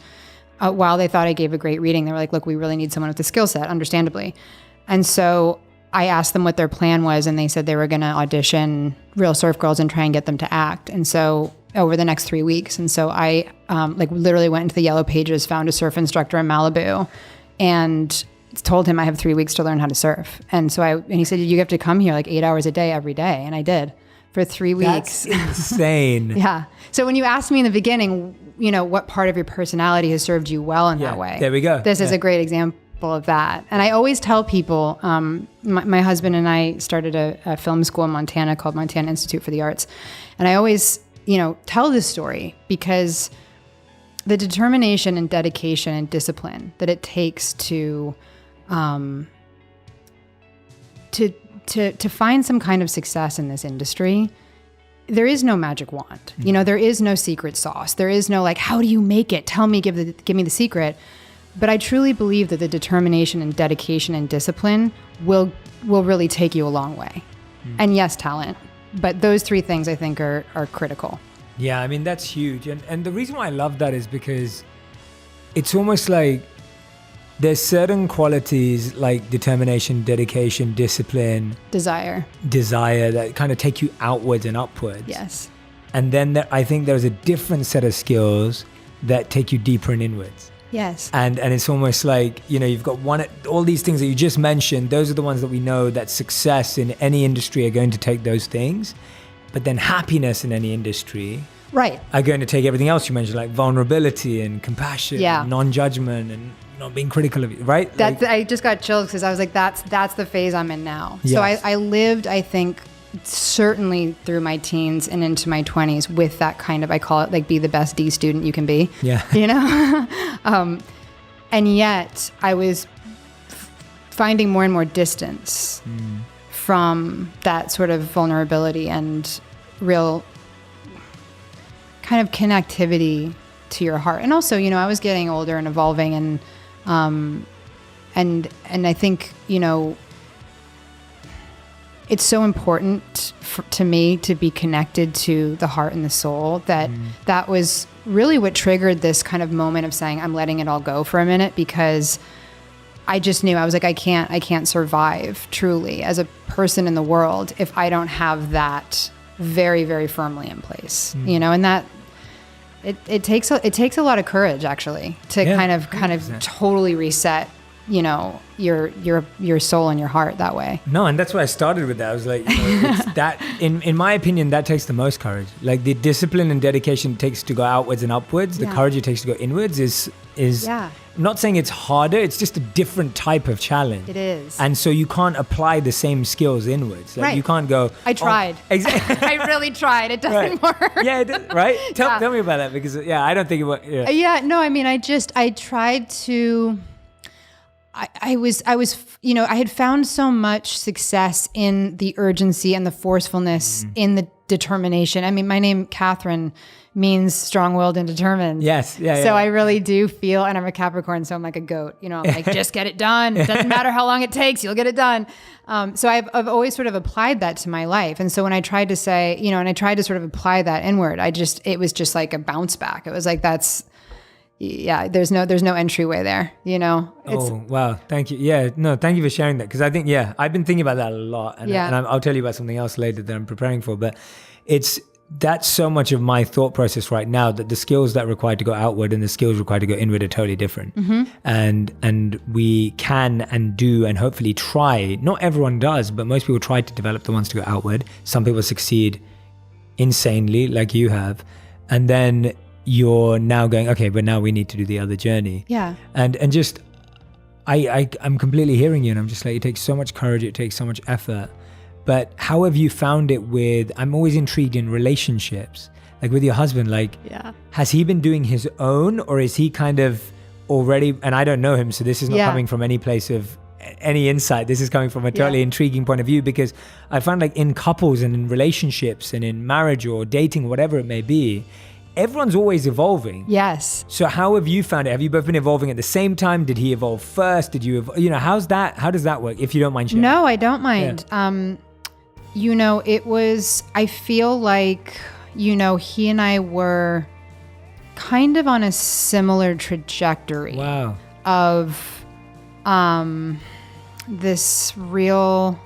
[SPEAKER 2] while they thought I gave a great reading, they were like, look, we really need someone with the skill set, understandably. And so I asked them what their plan was, and they said they were going to audition real surf girls and try and get them to act. And so over the next 3 weeks. And so I literally went into the Yellow Pages, found a surf instructor in Malibu, and told him I have 3 weeks to learn how to surf. And so he said, you have to come here like 8 hours a day, every day. And I did for 3 weeks.
[SPEAKER 1] That's insane.
[SPEAKER 2] Yeah. So when you asked me in the beginning, what part of your personality has served you well in that way?
[SPEAKER 1] There we go.
[SPEAKER 2] This is a great example of that. And I always tell people, my husband and I started a film school in Montana called Montana Institute for the Arts. And I always, tell this story because the determination and dedication and discipline that it takes to find some kind of success in this industry, there is no magic wand. There is no secret sauce. There is no like, how do you make it? Tell me, give me the secret. But I truly believe that the determination and dedication and discipline will really take you a long way. And yes, talent. But those three things I think are critical.
[SPEAKER 1] Yeah, I mean, that's huge. And the reason why I love that is because it's almost like there's certain qualities like determination, dedication, discipline, desire that kind of take you outwards and upwards.
[SPEAKER 2] Yes.
[SPEAKER 1] And then I think there's a different set of skills that take you deeper and inwards.
[SPEAKER 2] Yes.
[SPEAKER 1] And it's almost like, you've got all these things that you just mentioned. Those are the ones that we know that success in any industry are going to take those things. But then happiness in any industry are going to take everything else you mentioned, like vulnerability and compassion, and non-judgment and not being critical of you, right?
[SPEAKER 2] I just got chills because I was like, that's the phase I'm in now. Yes. So I lived, I think, certainly through my teens and into my 20s with that kind of, I call it like be the best D student you can be.
[SPEAKER 1] Yeah.
[SPEAKER 2] And yet I was finding more and more distance from that sort of vulnerability and real kind of connectivity to your heart. And also, I was getting older and evolving and I think, it's so important to me to be connected to the heart and the soul that was really what triggered this kind of moment of saying, I'm letting it all go for a minute, because I just knew, I was like, I can't survive truly as a person in the world if I don't have that very, very firmly in place, and that it takes a lot of courage actually to kind of totally reset, your soul and your heart that way.
[SPEAKER 1] No, and that's why I started with that. I was like, it's that in my opinion, that takes the most courage. Like the discipline and dedication it takes to go outwards and upwards, the courage it takes to go inwards is I'm not saying it's harder, it's just a different type of challenge.
[SPEAKER 2] It is.
[SPEAKER 1] And so you can't apply the same skills inwards. Like you can't go,
[SPEAKER 2] I tried.
[SPEAKER 1] Exactly.
[SPEAKER 2] I really tried. It doesn't work.
[SPEAKER 1] Yeah, right? Tell me about that, because I don't think it worked.
[SPEAKER 2] Yeah, no, I mean, I tried to, I had found so much success in the urgency and the forcefulness, in the determination. I mean, my name, Catherine, means strong-willed and determined.
[SPEAKER 1] Yes. Yeah.
[SPEAKER 2] So I really do feel, and I'm a Capricorn, so I'm like a goat. I'm like, just get it done. It doesn't matter how long it takes, you'll get it done. So I've always sort of applied that to my life. And so when I tried to say, and I tried to sort of apply that inward, it was just like a bounce back. It was like, there's no entryway there,
[SPEAKER 1] Oh, wow. Thank you. Yeah, no, thank you for sharing that. Because I think, I've been thinking about that a lot. And I'll tell you about something else later that I'm preparing for. But that's so much of my thought process right now, that the skills that are required to go outward and the skills required to go inward are totally different. And we can and do and hopefully try. Not everyone does, but most people try to develop the ones to go outward. Some people succeed insanely, like you have. And then you're now going, okay, but now we need to do the other journey.
[SPEAKER 2] Yeah.
[SPEAKER 1] And just, I'm completely hearing you, and I'm just like, it takes so much courage, it takes so much effort. But how have you found it I'm always intrigued in relationships, like with your husband, has he been doing his own, or is he kind of already, and I don't know him, so this is not coming from any place of any insight. This is coming from a totally intriguing point of view, because I find like in couples and in relationships and in marriage or dating, whatever it may be, everyone's always evolving.
[SPEAKER 2] Yes.
[SPEAKER 1] So how have you found it? Have you both been evolving at the same time? Did he evolve first? Did you, how does that work? If you don't mind sharing.
[SPEAKER 2] No, I don't mind. It was, I feel like, he and I were kind of on a similar trajectory.
[SPEAKER 1] Wow.
[SPEAKER 2] Of this real,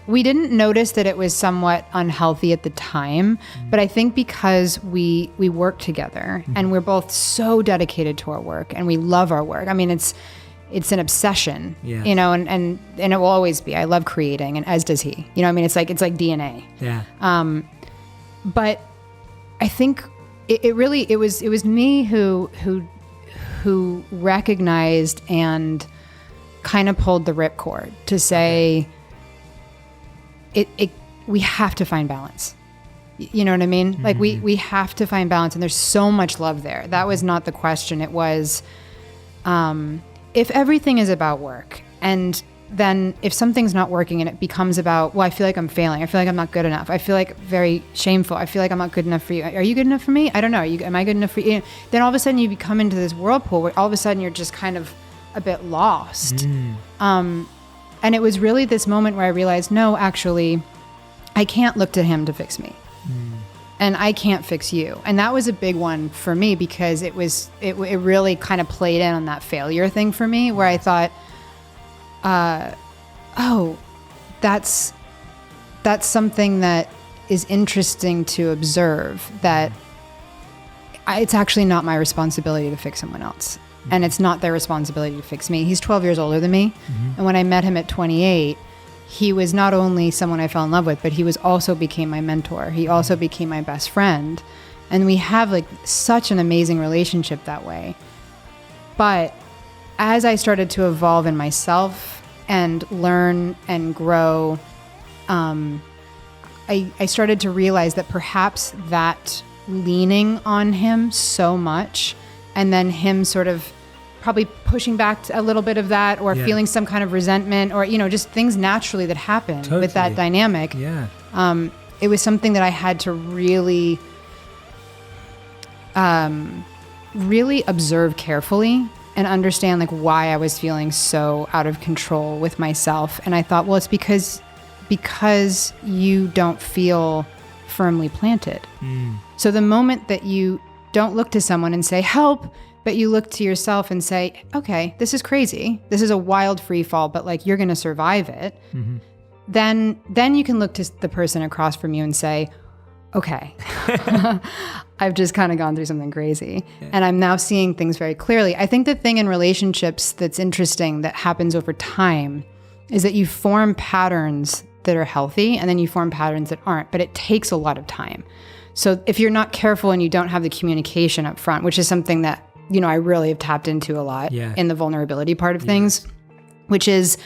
[SPEAKER 2] we didn't notice that it was somewhat unhealthy at the time, but I think because we work together and we're both so dedicated to our work and we love our work. I mean, it's an obsession, and it will always be. I love creating, and as does he. It's like DNA.
[SPEAKER 1] Yeah.
[SPEAKER 2] But I think it was me who recognized and kind of pulled the ripcord to say, we have to find balance. You know what I mean? Like we have to find balance, and there's so much love there. That was not the question. It was, if everything is about work, and then if something's not working and it becomes about, well, I feel like I'm failing. I feel like I'm not good enough. I feel like very shameful. I feel like I'm not good enough for you. Are you good enough for me? I don't know. Am I good enough for you? Then all of a sudden you become into this whirlpool where all of a sudden you're just kind of a bit lost. And it was really this moment where I realized, no, actually, I can't look to him to fix me. And I can't fix you. And that was a big one for me, because it really kind of played in on that failure thing for me, where I thought, that's something that is interesting to observe, that it's actually not my responsibility to fix someone else. And it's not their responsibility to fix me. He's 12 years older than me. And when I met him at 28, he was not only someone I fell in love with, but he also became my mentor. He also became my best friend. And we have like such an amazing relationship that way. But as I started to evolve in myself and learn and grow, I started to realize that perhaps that leaning on him so much, and then him sort of probably pushing back a little bit of that, or feeling some kind of resentment, or, just things naturally that happen with that dynamic.
[SPEAKER 1] Yeah.
[SPEAKER 2] It was something that I had to really, really observe carefully and understand like why I was feeling so out of control with myself. And I thought, well, it's because you don't feel firmly planted. So the moment that you don't look to someone and say, help, but you look to yourself and say, okay, this is crazy. This is a wild free fall, but like, you're going to survive it. Then you can look to the person across from you and say, okay, I've just kind of gone through something crazy, and I'm now seeing things very clearly. I think the thing in relationships that's interesting that happens over time is that you form patterns that are healthy, and then you form patterns that aren't, but it takes a lot of time. So if you're not careful and you don't have the communication up front, which is something that, I really have tapped into a lot in the vulnerability part of things, which is,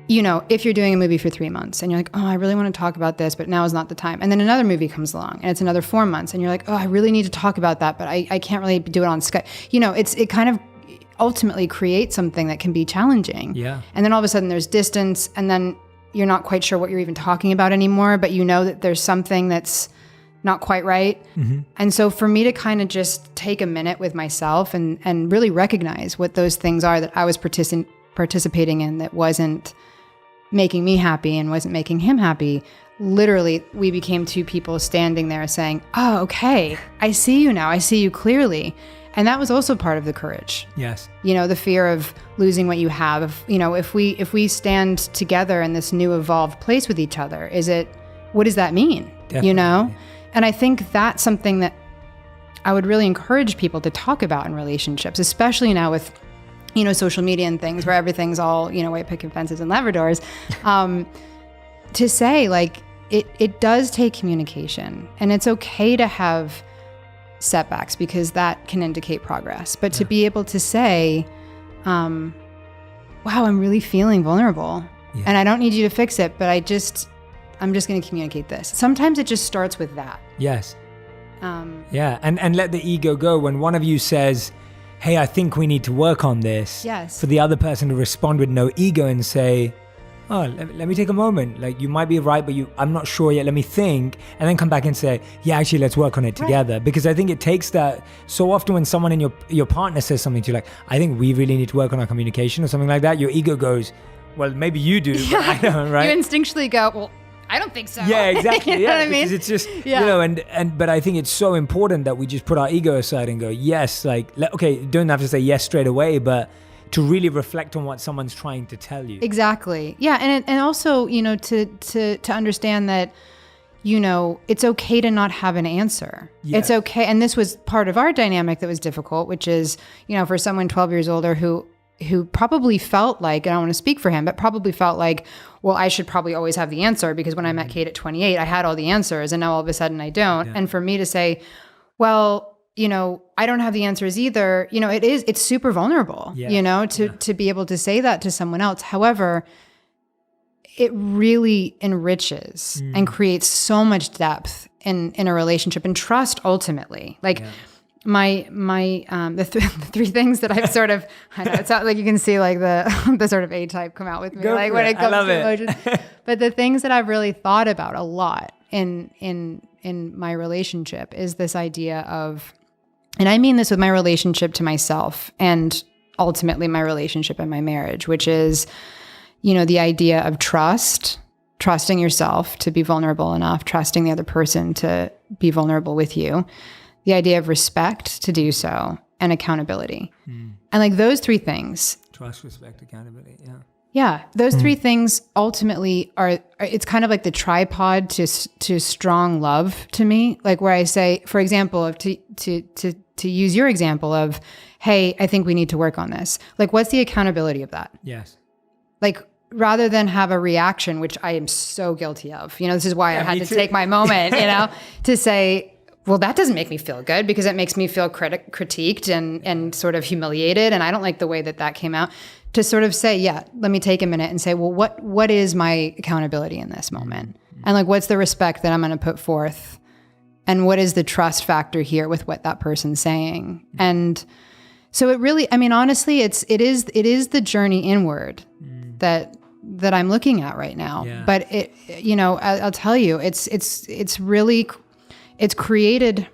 [SPEAKER 2] if you're doing a movie for 3 months and you're like, oh, I really want to talk about this, but now is not the time. And then another movie comes along and it's another 4 months and you're like, oh, I really need to talk about that, but I can't really do it on Skype. It kind of ultimately creates something that can be challenging.
[SPEAKER 1] Yeah.
[SPEAKER 2] And then all of a sudden there's distance, and then you're not quite sure what you're even talking about anymore, but you know that there's something that's not quite right. And so for me to kind of just take a minute with myself and really recognize what those things are that I was participating in that wasn't making me happy and wasn't making him happy, literally we became two people standing there saying, oh, okay, I see you now. I see you clearly. And that was also part of the courage.
[SPEAKER 1] Yes.
[SPEAKER 2] You know, the fear of losing what you have. You know, if we stand together in this new evolved place with each other, what does that mean?
[SPEAKER 1] Definitely.
[SPEAKER 2] You know? And I think that's something that I would really encourage people to talk about in relationships, especially now with, you know, social media and things where everything's all, you know, white picket fences and Labradors, to say like, it does take communication, and it's okay to have setbacks because that can indicate progress. But to be able to say, wow, I'm really feeling vulnerable and I don't need you to fix it, but I'm just going to communicate this. Sometimes it just starts with that.
[SPEAKER 1] Yes. And let the ego go. When one of you says, hey, I think we need to work on this.
[SPEAKER 2] Yes.
[SPEAKER 1] For the other person to respond with no ego and say, oh, let me take a moment. Like, you might be right, but I'm not sure yet. Let me think. And then come back and say, yeah, actually, let's work on it together. Right. Because I think it takes that. So often when someone in your partner says something to you, like, I think we really need to work on our communication or something like that, your ego goes, well, maybe you do, but I don't, right?
[SPEAKER 2] You instinctually go, well, I don't think so.
[SPEAKER 1] Yeah, exactly.
[SPEAKER 2] You know what I mean?
[SPEAKER 1] Because it's just, you know, but I think it's so important that we just put our ego aside and go, yes, like, okay, don't have to say yes straight away, but to really reflect on what someone's trying to tell you.
[SPEAKER 2] Exactly. Yeah. And also, you know, to understand that, you know, it's okay to not have an answer. Yes. It's okay. And this was part of our dynamic that was difficult, which is, you know, for someone 12 years older who probably felt like, and I don't want to speak for him, but probably felt like, well, I should probably always have the answer because when I met Kate at 28, I had all the answers and now all of a sudden I don't. Yeah. And for me to say, well, you know, I don't have the answers either. You know, it's super vulnerable, you know, to be able to say that to someone else. However, it really enriches and creates so much depth in a relationship and trust ultimately. Like the three things that I've sort of, I know it's not like you can see like the sort of A-type come out with me, like when it comes to emotions, but the things that I've really thought about a lot in my relationship is this idea of, and I mean this with my relationship to myself and ultimately my relationship and my marriage, which is, you know, the idea of trusting yourself to be vulnerable enough, trusting the other person to be vulnerable with you, the idea of respect to do so, and accountability. And like those three things. Trust, respect, accountability. Yeah. Yeah. Those three things ultimately it's kind of like the tripod to strong love to me. Like where I say, for example, to use your example of, hey, I think we need to work on this. Like, what's the accountability of that? Yes. Like, rather than have a reaction, which I am so guilty of, you know, this is why I had to take my moment, you know, to say, well, that doesn't make me feel good because it makes me feel critiqued and sort of humiliated. And I don't like the way that came out. To sort of say, yeah, let me take a minute and say, well, what is my accountability in this moment? And like, what's the respect that I'm going to put forth? And what is the trust factor here with what that person's saying? And so it really, I mean, honestly, it is the journey inward that I'm looking at right now. Yeah. But it, you know, I'll tell you, it's really, it's created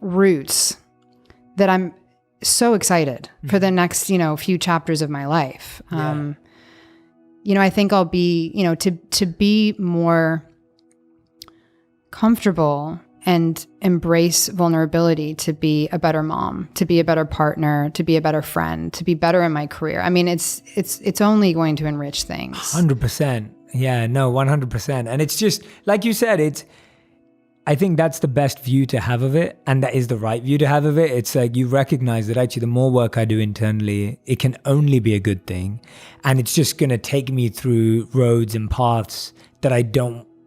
[SPEAKER 2] roots that I'm so excited for the next, you know, few chapters of my life. You know, I think I'll be, you know, to be more comfortable and embrace vulnerability, to be a better mom, to be a better partner, to be a better friend, to be better in my career. I mean, it's only going to enrich things. 100%. Yeah, no, 100%. And it's just, like you said, I think that's the best view to have of it. And that is the right view to have of it. It's like you recognize that actually the more work I do internally, it can only be a good thing. And it's just going to take me through roads and paths that I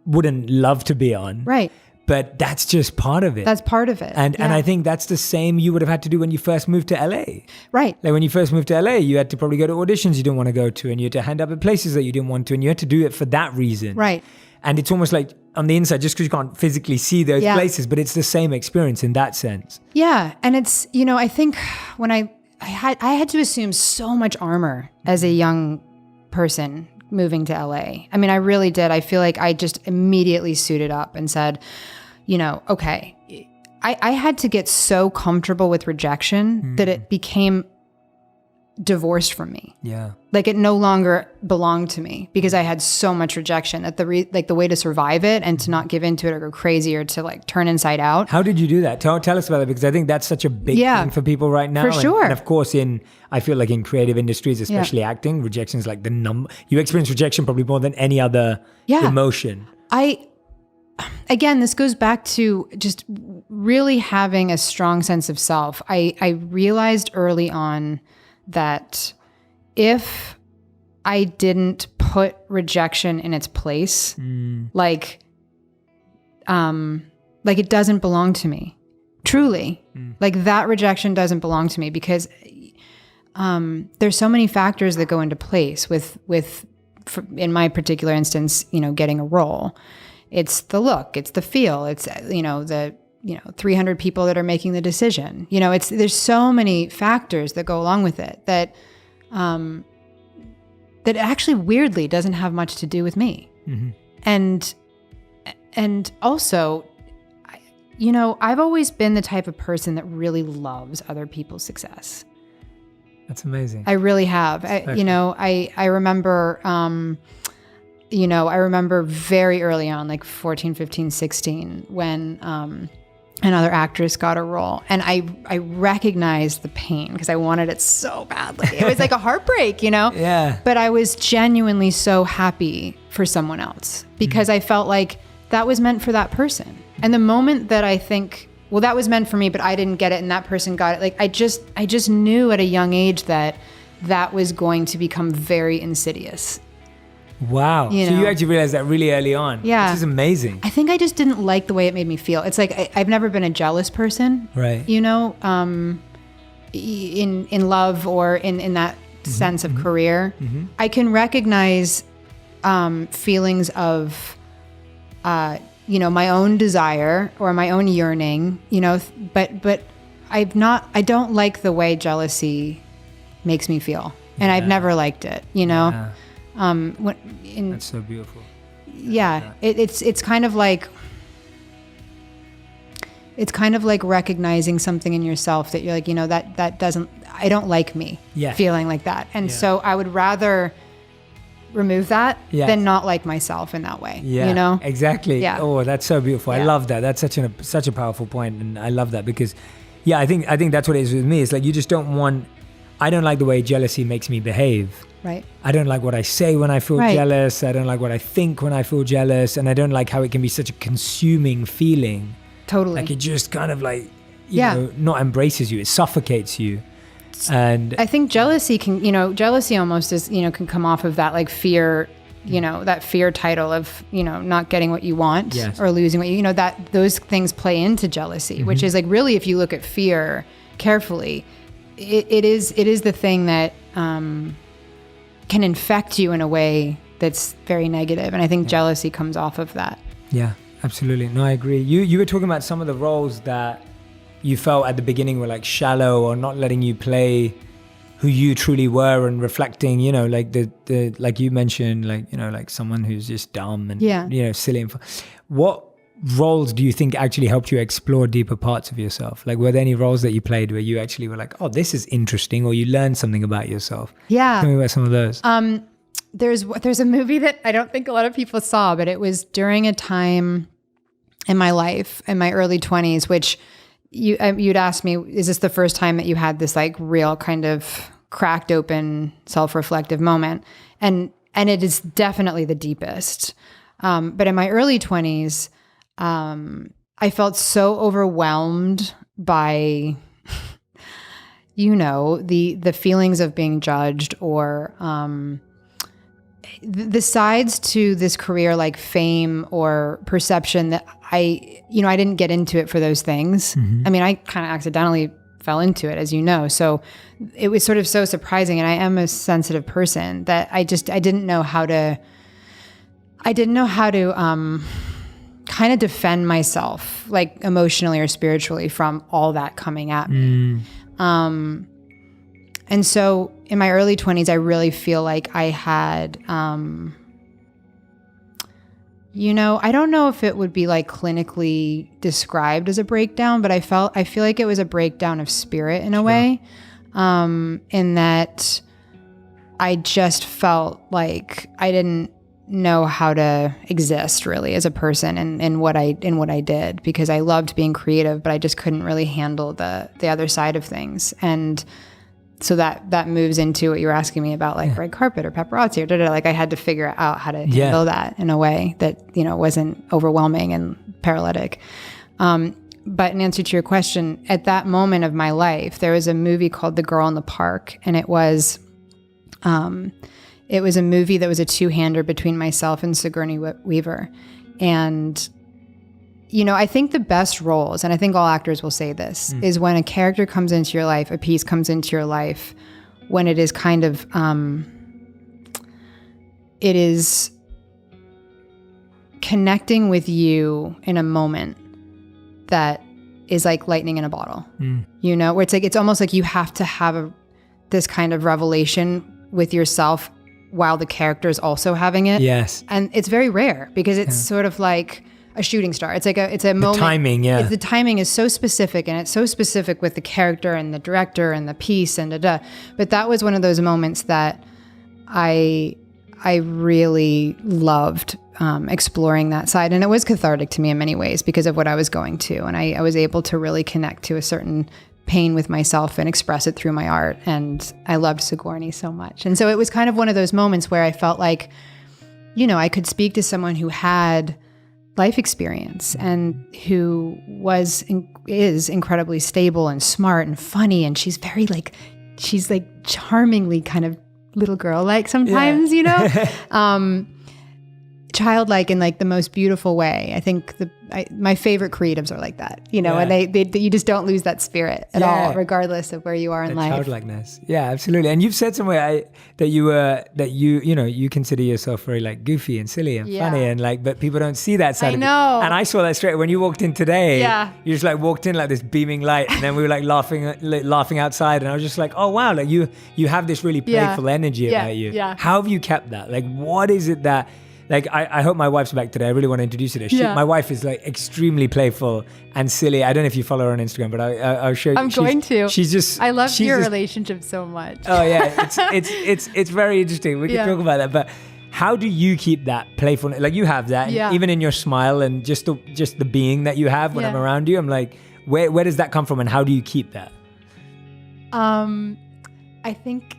[SPEAKER 2] wouldn't love to be on. Right. But that's just part of it. That's part of it. And I think that's the same you would have had to do when you first moved to LA. Right. Like when you first moved to LA, you had to probably go to auditions you didn't want to go to, and you had to hand up at places that you didn't want to, and you had to do it for that reason. Right. And it's almost like on the inside, just because you can't physically see those places, but it's the same experience in that sense. Yeah. And it's, you know, I think when I had to assume so much armor as a young person moving to LA. I mean, I really did. I feel like I just immediately suited up and said, you know, okay, I had to get so comfortable with rejection that it became divorced from me.
[SPEAKER 1] Yeah.
[SPEAKER 2] Like it no longer belonged to me because I had so much rejection that the way to survive it and to not give into it or go crazy or to like turn inside out.
[SPEAKER 1] How did you do that? Tell us about it, because I think that's such a big thing for people right now.
[SPEAKER 2] For sure.
[SPEAKER 1] And of course, I feel like in creative industries, especially acting, rejection is like you experience rejection probably more than any other emotion.
[SPEAKER 2] Again, this goes back to just really having a strong sense of self. I realized early on that if I didn't put rejection in its place, like it doesn't belong to me, truly. Like that rejection doesn't belong to me because there's so many factors that go into place with in my particular instance, getting a role. It's the look, it's the feel, it's the 300 people that are making the decision. There's so many factors that go along with it that that actually weirdly doesn't have much to do with me. And also, I've always been the type of person that really loves other people's success.
[SPEAKER 1] That's amazing.
[SPEAKER 2] I really have. I remember, I remember very early on, like 14, 15, 16, when another actress got a role. And I recognized the pain because I wanted it so badly. It was like a heartbreak,
[SPEAKER 1] Yeah.
[SPEAKER 2] But I was genuinely so happy for someone else because I felt like that was meant for that person. And the moment that I think, well, that was meant for me, but I didn't get it and that person got it. Like I just knew at a young age that was going to become very insidious.
[SPEAKER 1] Wow. So you actually realized that really early on.
[SPEAKER 2] Yeah.
[SPEAKER 1] This is amazing.
[SPEAKER 2] I think I just didn't like the way it made me feel. It's like I've never been a jealous person.
[SPEAKER 1] Right.
[SPEAKER 2] In love or in that sense of career. I can recognize feelings of my own desire or my own yearning, but I don't like the way jealousy makes me feel. And I've never liked it,
[SPEAKER 1] Yeah. That's so beautiful.
[SPEAKER 2] Yeah. It's kind of like recognizing something in yourself that you're like, I don't like me feeling like that. And so I would rather remove that than not like myself in that way.
[SPEAKER 1] Yeah. Exactly.
[SPEAKER 2] Yeah.
[SPEAKER 1] Oh, that's so beautiful.
[SPEAKER 2] Yeah.
[SPEAKER 1] I love that. That's such a powerful point. And I love that because I think that's what it is with me. It's like, you just I don't like the way jealousy makes me behave.
[SPEAKER 2] Right.
[SPEAKER 1] I don't like what I say when I feel jealous. I don't like what I think when I feel jealous. And I don't like how it can be such a consuming feeling.
[SPEAKER 2] Totally.
[SPEAKER 1] Like it just kind of like, not embraces you. It suffocates you. And
[SPEAKER 2] I think jealousy jealousy almost is, can come off of that like fear, that fear title of, not getting what you want or losing what that those things play into jealousy, which is like really, if you look at fear carefully, it is the thing that, can infect you in a way that's very negative. And I think jealousy comes off of that. Yeah,
[SPEAKER 1] absolutely. No, I agree. You were talking about some of the roles that you felt at the beginning were like shallow or not letting you play who you truly were and reflecting, like the like you mentioned, like, like someone who's just dumb and, silly. And what roles do you think actually helped you explore deeper parts of yourself? Like, were there any roles that you played where you actually were like, oh, this is interesting, or you learned something about yourself?
[SPEAKER 2] Yeah.
[SPEAKER 1] Tell me about some of those.
[SPEAKER 2] There's a movie that I don't think a lot of people saw, but it was during a time in my life, in my early 20s, which you'd ask me, is this the first time that you had this like real kind of cracked open self-reflective moment? And it is definitely the deepest. But in my early 20s, I felt so overwhelmed by, the feelings of being judged or the sides to this career, like fame or perception, that I didn't get into it for those things. I mean, I kind of accidentally fell into it, as you know. So it was sort of so surprising. And I am a sensitive person that I didn't know how to kind of defend myself, like emotionally or spiritually, from all that coming at me. And so in my early 20s, I really feel like I had, I don't know if it would be like clinically described as a breakdown, but I feel like it was a breakdown of spirit in a way. in that I just felt like I didn't know how to exist really as a person in what I did, because I loved being creative, but I just couldn't really handle the other side of things. And so that moves into what you were asking me about, like red carpet or paparazzi or da-da-da. Like I had to figure out how to handle that in a way that, wasn't overwhelming and paralytic. But in answer to your question, at that moment of my life, there was a movie called The Girl in the Park, and it was a movie that was a two-hander between myself and Sigourney Weaver. And, I think the best roles, and I think all actors will say this, is when a character comes into your life, a piece comes into your life, when it is kind of, it is connecting with you in a moment that is like lightning in a bottle, where it's like, it's almost like you have to have this kind of revelation with yourself while the character is also having it.
[SPEAKER 1] Yes.
[SPEAKER 2] And it's very rare because it's sort of like a shooting star. It's a moment.
[SPEAKER 1] Timing,
[SPEAKER 2] The timing is so specific, and it's so specific with the character and the director and the piece and da-da. But that was one of those moments that I really loved exploring that side. And it was cathartic to me in many ways because of what I was going to. And I was able to really connect to a certain pain with myself and express it through my art. And I loved Sigourney so much. And so it was kind of one of those moments where I felt like, I could speak to someone who had life experience and who is incredibly stable and smart and funny. And she's very she's charmingly kind of little girl like sometimes, childlike in like the most beautiful way. I think my favorite creatives are like that, and they you just don't lose that spirit at all, regardless of where you are in life.
[SPEAKER 1] Childlikeness. Yeah, absolutely. And you've said somewhere that you consider yourself very like goofy and silly and funny and but people don't see that side of you.
[SPEAKER 2] I know.
[SPEAKER 1] And I saw that straight when you walked in today.
[SPEAKER 2] Yeah.
[SPEAKER 1] You just walked in like this beaming light, and then we were laughing outside, and I was just like, oh wow, you have this really playful energy about you.
[SPEAKER 2] Yeah.
[SPEAKER 1] How have you kept that? What is it that I hope my wife's back today. I really want to introduce her to her. My wife is extremely playful and silly. I don't know if you follow her on Instagram, but I'll show you.
[SPEAKER 2] I'm going to.
[SPEAKER 1] She's just.
[SPEAKER 2] I love your relationship so much.
[SPEAKER 1] Oh yeah, it's very interesting. We can talk about that. But how do you keep that playfulness? You have that, and even in your smile and just the being that you have when I'm around you. I'm like, where does that come from, and how do you keep that?
[SPEAKER 2] I think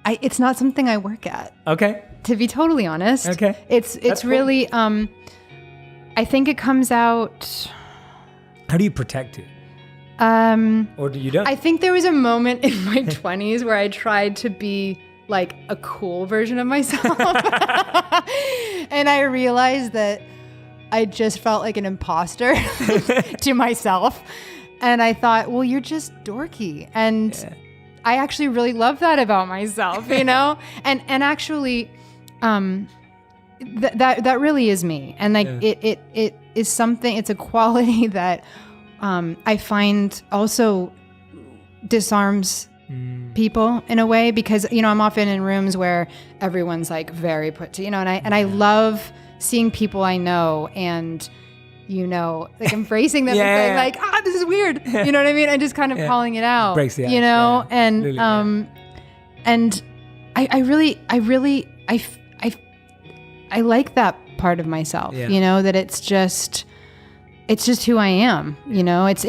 [SPEAKER 2] it's not something I work at.
[SPEAKER 1] Okay.
[SPEAKER 2] To be totally honest.
[SPEAKER 1] Okay.
[SPEAKER 2] It's really, I think it comes out.
[SPEAKER 1] How do you protect it? Or do you don't?
[SPEAKER 2] I think there was a moment in my 20s where I tried to be like a cool version of myself. And I realized that I just felt like an imposter to myself. And I thought, well, you're just dorky. And I actually really love that about myself, and actually, that really is me. And it is something, it's a quality that, I find also disarms people in a way, because, I'm often in rooms where everyone's very put to, and I love seeing people I know and, embracing them and saying this is weird. You know what I mean? And just kind of calling it out,
[SPEAKER 1] breaks the ice,
[SPEAKER 2] and, and I like that part of myself, that it's just who I am, it's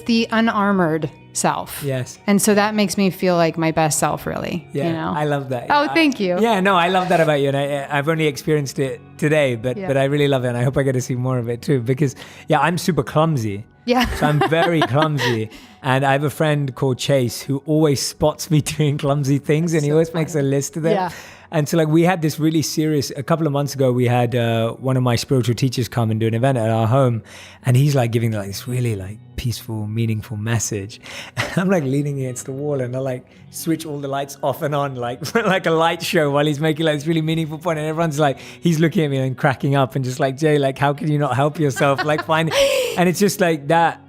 [SPEAKER 2] the unarmored self.
[SPEAKER 1] Yes.
[SPEAKER 2] And so that makes me feel like my best self, really.
[SPEAKER 1] Yeah. I love that.
[SPEAKER 2] Oh, thank you.
[SPEAKER 1] I love that about you. And I've only experienced it today, but I really love it. And I hope I get to see more of it too, because I'm super clumsy.
[SPEAKER 2] Yeah.
[SPEAKER 1] So I'm very clumsy. And I have a friend called Chase who always spots me doing clumsy things. And he always makes a list of them.
[SPEAKER 2] Yeah.
[SPEAKER 1] And so we had this really serious, a couple of months ago, we had one of my spiritual teachers come and do an event at our home. And he's giving this really peaceful, meaningful message. And I'm leaning against the wall, and I switch all the lights off and on, like a light show, while he's making this really meaningful point. And everyone's he's looking at me and cracking up and just Jay, how can you not help yourself? Find, and it's just that.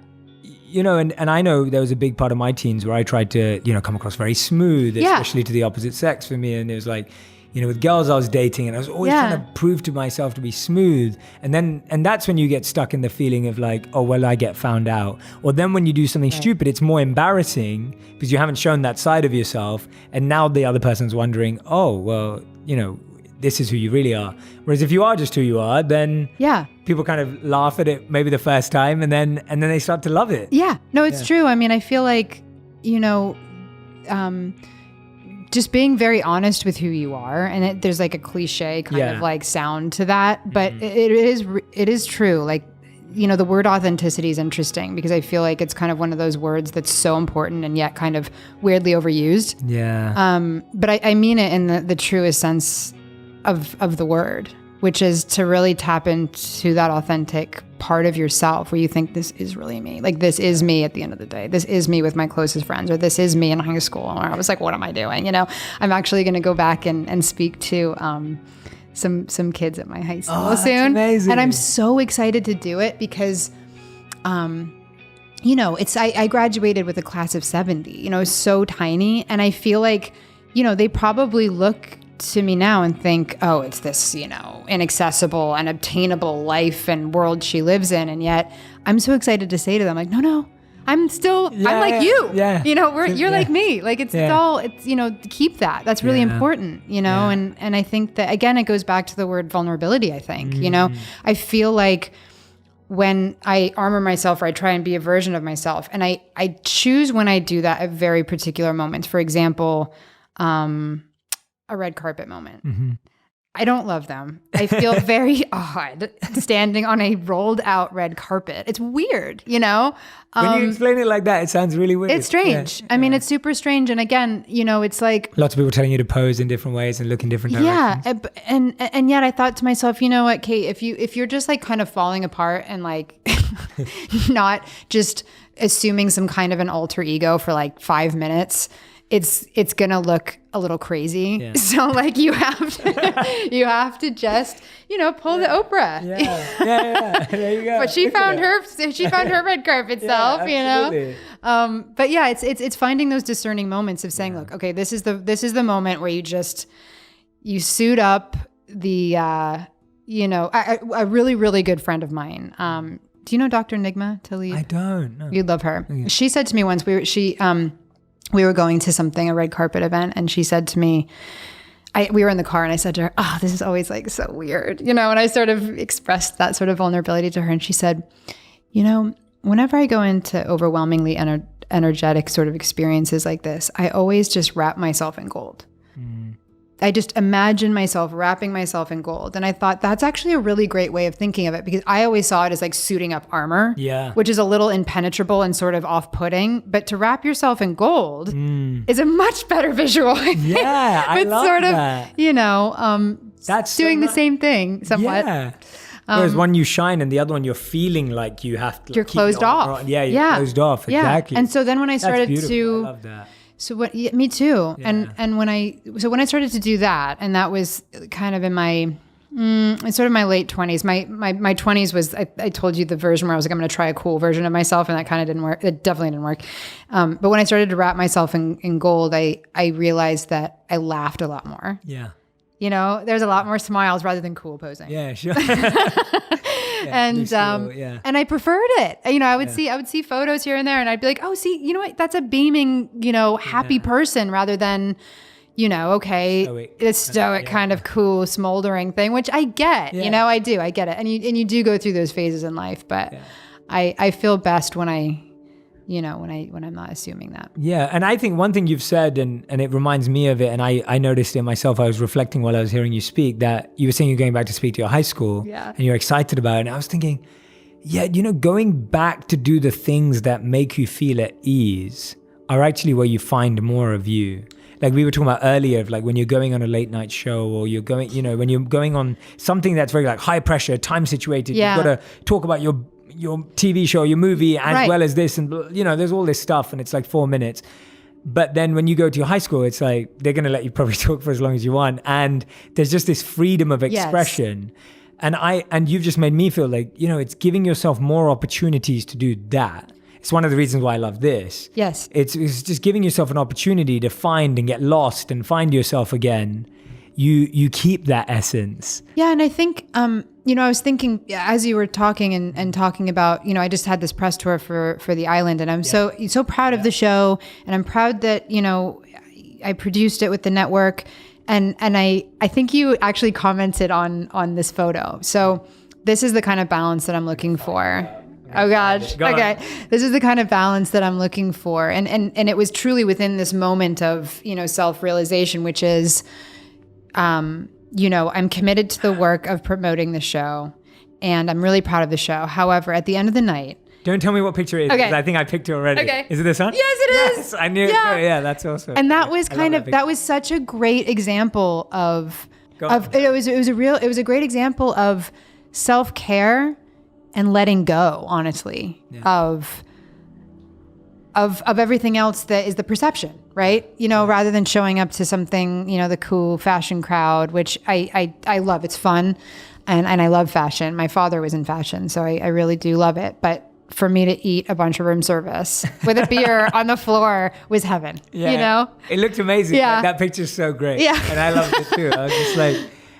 [SPEAKER 1] And I know there was a big part of my teens where I tried to, come across very smooth, especially to the opposite sex for me. And it was with girls I was dating, and I was always trying to prove to myself to be smooth. And that's when you get stuck in the feeling of like, oh, well, I get found out. Or then when you do something stupid, it's more embarrassing because you haven't shown that side of yourself. And now the other person's wondering, oh, well, this is who you really are. Whereas if you are just who you are, then people kind of laugh at it maybe the first time, and then they start to love it.
[SPEAKER 2] Yeah, no, it's true. I mean, I feel like, just being very honest with who you are, and there's like a cliche kind of like sound to that, but it is true. Like, the word authenticity is interesting because I feel like it's kind of one of those words that's so important and yet kind of weirdly overused.
[SPEAKER 1] Yeah.
[SPEAKER 2] But I mean it in the truest sense of the word, which is to really tap into that authentic part of yourself where you think this is really me. Like, this is me at the end of the day. This is me with my closest friends, or this is me in high school where I was like, what am I doing? I'm actually going to go back and speak to some kids at my high school soon.
[SPEAKER 1] Amazing.
[SPEAKER 2] And I'm so excited to do it because, I graduated with a class of 70, it's so tiny. And I feel like, they probably look to me now and think, oh, it's this, inaccessible and obtainable life and world she lives in. And yet I'm so excited to say to them, like, no, I'm like you.
[SPEAKER 1] Yeah.
[SPEAKER 2] You're like me. Like it's keep that. That's really important, and I think that, again, it goes back to the word vulnerability, I think. I feel like when I armor myself or I try and be a version of myself, and I choose when I do that at very particular moments. For example, a red carpet moment. Mm-hmm. I don't love them. I feel very odd standing on a rolled out red carpet. It's weird, When
[SPEAKER 1] you explain it like that, it sounds really weird.
[SPEAKER 2] It's strange. I mean, it's super strange. And again, it's like
[SPEAKER 1] lots of people telling you to pose in different ways and look in different directions.
[SPEAKER 2] Yeah. And yet I thought to myself, you know what, Kate, if you're just like kind of falling apart and like not just assuming some kind of an alter ego for like 5 minutes, it's gonna look a little crazy. Yeah. So like you have to just pull the Oprah.
[SPEAKER 1] Yeah. There you go.
[SPEAKER 2] But she found her red carpet self. But yeah, it's finding those discerning moments of saying, look, okay, this is the moment where you suit up. A really, really good friend of mine. Do you know Dr. Nigma Talib?
[SPEAKER 1] I don't know.
[SPEAKER 2] You'd love her. Okay. She said to me once, we were going to a red carpet event, and she said to me, we were in the car, and I said to her, oh, this is always like so weird, and I sort of expressed that sort of vulnerability to her, and she said, whenever I go into overwhelmingly energetic sort of experiences like this, I always just wrap myself in gold. I just imagine myself wrapping myself in gold. And I thought that's actually a really great way of thinking of it, because I always saw it as like suiting up armor, which is a little impenetrable and sort of off-putting. But to wrap yourself in gold is a much better visual.
[SPEAKER 1] Yeah, I love
[SPEAKER 2] sort of,
[SPEAKER 1] that. That's
[SPEAKER 2] doing the same thing somewhat.
[SPEAKER 1] Yeah. Whereas one you shine and the other one you're feeling like you have to.
[SPEAKER 2] You're closed off.
[SPEAKER 1] Yeah, you're closed off. Exactly.
[SPEAKER 2] Yeah. And so then when I started to.
[SPEAKER 1] I love that.
[SPEAKER 2] So what? Yeah, me too. Yeah. And when I started to do that, and that was kind of in my sort of my late 20s. My 20s was I told you the version where I was like, I'm going to try a cool version of myself, and that kind of didn't work. It definitely didn't work. But when I started to wrap myself in gold, I realized that I laughed a lot more.
[SPEAKER 1] Yeah.
[SPEAKER 2] There's a lot more smiles rather than cool posing.
[SPEAKER 1] Yeah, sure.
[SPEAKER 2] And I preferred it. I would see photos here and there, and I'd be like, oh, see, you know what? That's a beaming, happy person rather than, this stoic kind of cool, smoldering thing, which I get.
[SPEAKER 1] Yeah.
[SPEAKER 2] I get it, and you do go through those phases in life, but I feel best when when I'm not assuming that. Yeah.
[SPEAKER 1] And I think one thing you've said, and it reminds me of it, and I noticed it myself, I was reflecting while I was hearing you speak, that you were saying you're going back to speak to your high school and you're excited about it. And I was thinking, going back to do the things that make you feel at ease are actually where you find more of you. Like we were talking about earlier, of like when you're going on a late night show, or you're going, when you're going on something that's very like high pressure, time situated, you've got to talk about your TV show, your movie, as well as this, and there's all this stuff, and it's like 4 minutes. But then when you go to your high school, it's like they're going to let you probably talk for as long as you want, and there's just this freedom of expression. Yes. And you've just made me feel like it's giving yourself more opportunities to do that. It's one of the reasons why I love this.
[SPEAKER 2] Yes,
[SPEAKER 1] it's just giving yourself an opportunity to find and get lost and find yourself again. you keep that essence.
[SPEAKER 2] Yeah. And I think, I was thinking as you were talking and talking about, I just had this press tour for the island, and I'm so proud of the show, and I'm proud that, I produced it with the network. And I think you actually commented on this photo. So this is the kind of balance that I'm looking for. Oh gosh. Okay. This is the kind of balance that I'm looking for. And it was truly within this moment of, self-realization, which is, I'm committed to the work of promoting the show, and I'm really proud of the show. However, at the end of the night,
[SPEAKER 1] don't tell me what picture it is, because I think I picked it already.
[SPEAKER 2] Okay.
[SPEAKER 1] Is it this one?
[SPEAKER 2] Yes, it is.
[SPEAKER 1] I knew it. Yeah, that's awesome.
[SPEAKER 2] And that was that was such a great example of it was a great example of self-care and letting go, honestly, of everything else that is the perception, right? Rather than showing up to something, the cool fashion crowd, which I love. It's fun. And I love fashion. My father was in fashion, so I really do love it. But for me to eat a bunch of room service with a beer on the floor was heaven,
[SPEAKER 1] It looked amazing.
[SPEAKER 2] Yeah.
[SPEAKER 1] That picture's so great.
[SPEAKER 2] Yeah.
[SPEAKER 1] And I loved it too. I was just like,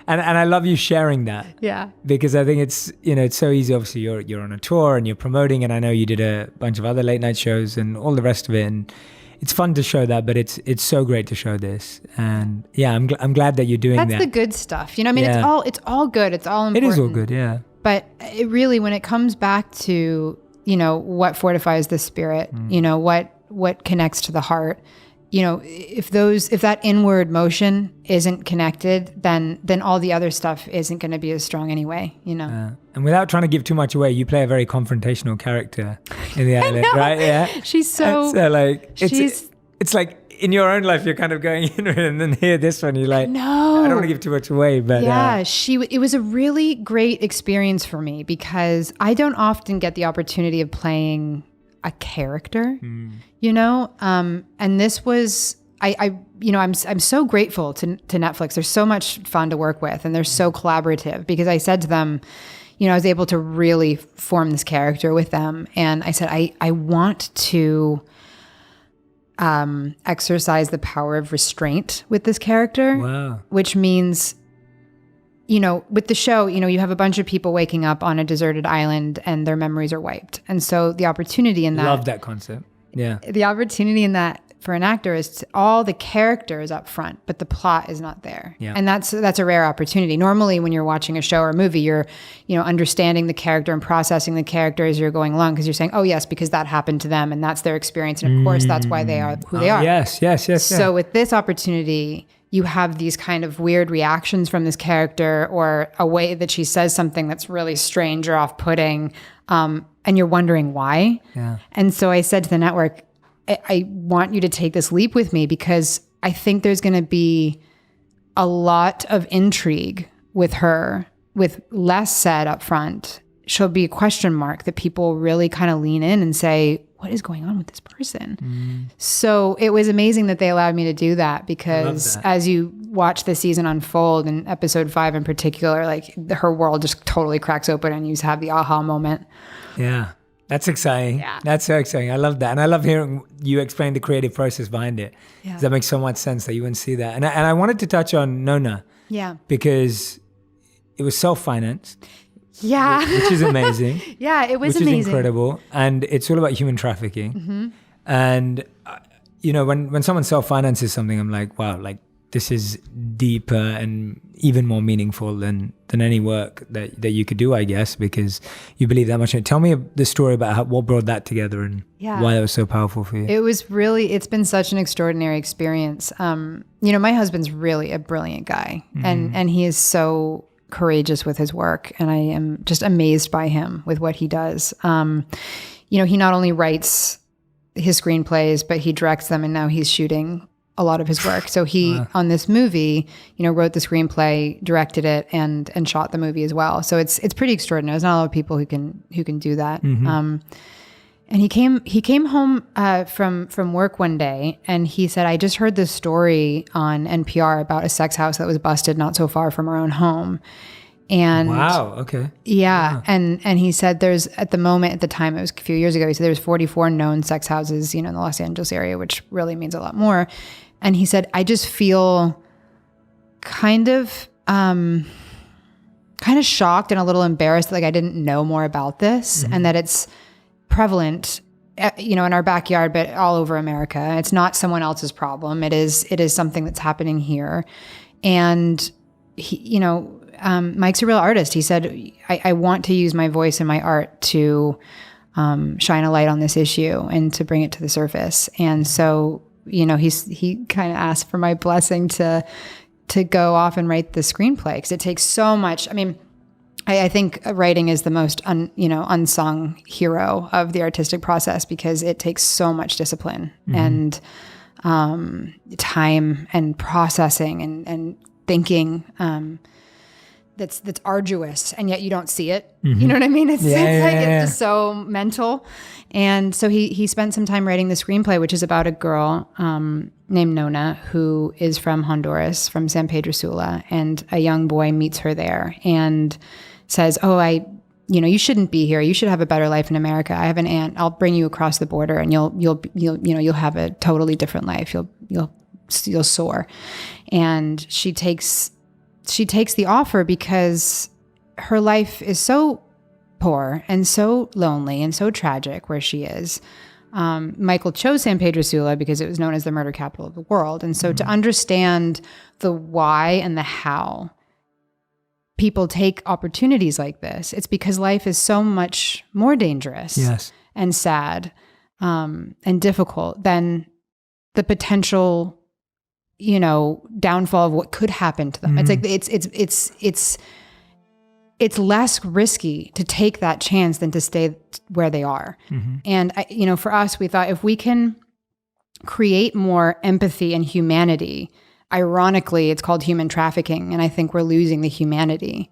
[SPEAKER 1] and I love you sharing that.
[SPEAKER 2] Yeah.
[SPEAKER 1] Because I think it's, it's so easy. Obviously you're on a tour and you're promoting, and I know you did a bunch of other late night shows and all the rest of it. And it's fun to show that, but it's so great to show this. And yeah, I'm glad that you're doing that.
[SPEAKER 2] That's the good stuff. It's all good. It's all important.
[SPEAKER 1] It is all good. Yeah.
[SPEAKER 2] But it really, when it comes back to, what fortifies the spirit, what connects to the heart, if that inward motion isn't connected, then all the other stuff isn't going to be as strong anyway,
[SPEAKER 1] And without trying to give too much away, you play a very confrontational character in the island, right? Yeah.
[SPEAKER 2] She's so
[SPEAKER 1] like, it's like in your own life, you're kind of going in, and then here, this one, you're like,
[SPEAKER 2] no,
[SPEAKER 1] I don't want to give too much away, but
[SPEAKER 2] yeah, it was a really great experience for me, because I don't often get the opportunity of playing a character, and this was, I'm so grateful to Netflix. They're so much fun to work with, and they're so collaborative, because I said to them, I was able to really form this character with them. And I said, I want to exercise the power of restraint with this character.
[SPEAKER 1] Wow.
[SPEAKER 2] Which means, with the show, you have a bunch of people waking up on a deserted island and their memories are wiped. And so the opportunity in that.
[SPEAKER 1] Love that concept. Yeah.
[SPEAKER 2] The opportunity in that for an actor is all the characters up front, but the plot is not there.
[SPEAKER 1] Yeah.
[SPEAKER 2] And that's a rare opportunity. Normally when you're watching a show or a movie, you're, understanding the character and processing the character as you're going along, because you're saying, oh yes, because that happened to them and that's their experience. And of course that's why they are who they are.
[SPEAKER 1] Yes.
[SPEAKER 2] So with this opportunity, you have these kind of weird reactions from this character, or a way that she says something that's really strange or off-putting. And you're wondering why.
[SPEAKER 1] Yeah.
[SPEAKER 2] And so I said to the network, I want you to take this leap with me, because I think there's going to be a lot of intrigue with her, with less said up front. She'll be a question mark that people really kind of lean in and say, what is going on with this person? So it was amazing that they allowed me to do that, because as you watch the season unfold, in episode 5 in particular, like her world just totally cracks open and you have the aha moment.
[SPEAKER 1] Yeah. That's exciting.
[SPEAKER 2] Yeah.
[SPEAKER 1] That's so exciting. I love that. And I love hearing you explain the creative process behind it.
[SPEAKER 2] Yeah.
[SPEAKER 1] That makes so much sense that you wouldn't see that. And I wanted to touch on Nona.
[SPEAKER 2] Yeah.
[SPEAKER 1] Because it was self-financed.
[SPEAKER 2] Yeah.
[SPEAKER 1] Which is amazing.
[SPEAKER 2] Yeah, it was amazing.
[SPEAKER 1] Which is incredible. And it's all about human trafficking. Mm-hmm. And, when someone self-finances something, I'm like, wow, like this is deeper and even more meaningful than any work that you could do, I guess, because you believe that much in it. Tell me the story about what brought that together and why that was so powerful for you.
[SPEAKER 2] It's been such an extraordinary experience. My husband's really a brilliant guy, and he is so courageous with his work, and I am just amazed by him with what he does. He not only writes his screenplays, but he directs them, and now he's shooting a lot of his work. So he, on this movie, wrote the screenplay, directed it, and shot the movie as well. So it's pretty extraordinary. There's not a lot of people who can do that. Mm-hmm. And he came home from work one day, and he said, I just heard this story on NPR about a sex house that was busted not so far from our own home. And
[SPEAKER 1] wow, okay.
[SPEAKER 2] Yeah. Wow. And he said at the time, it was a few years ago, he said there's 44 known sex houses, in the Los Angeles area, which really means a lot more. And he said, I just feel kind of shocked and a little embarrassed that like I didn't know more about this and that it's prevalent, in our backyard, but all over America. It's not someone else's problem. It is something that's happening here. And he, Mike's a real artist. He said, I want to use my voice and my art to shine a light on this issue and to bring it to the surface. And so, he kind of asked for my blessing to go off and write the screenplay, because it takes so much. I mean, I think writing is the most unsung hero of the artistic process, because it takes so much discipline and time and processing and thinking that's arduous, and yet you don't see it. You know what I mean? It's just so mental. And so he spent some time writing the screenplay, which is about a girl named Nona, who is from Honduras, from San Pedro Sula, and a young boy meets her there and says, you shouldn't be here. You should have a better life in America. I have an aunt. I'll bring you across the border, and you'll have a totally different life. You'll soar. And she takes the offer because her life is so poor and so lonely and so tragic where she is. Michael chose San Pedro Sula because it was known as the murder capital of the world. And so to understand the why and the how people take opportunities like this, it's because life is so much more dangerous and sad and difficult than the potential, downfall of what could happen to them. It's like it's less risky to take that chance than to stay where they are. And for us, we thought if we can create more empathy and humanity, ironically, it's called human trafficking, and I think we're losing the humanity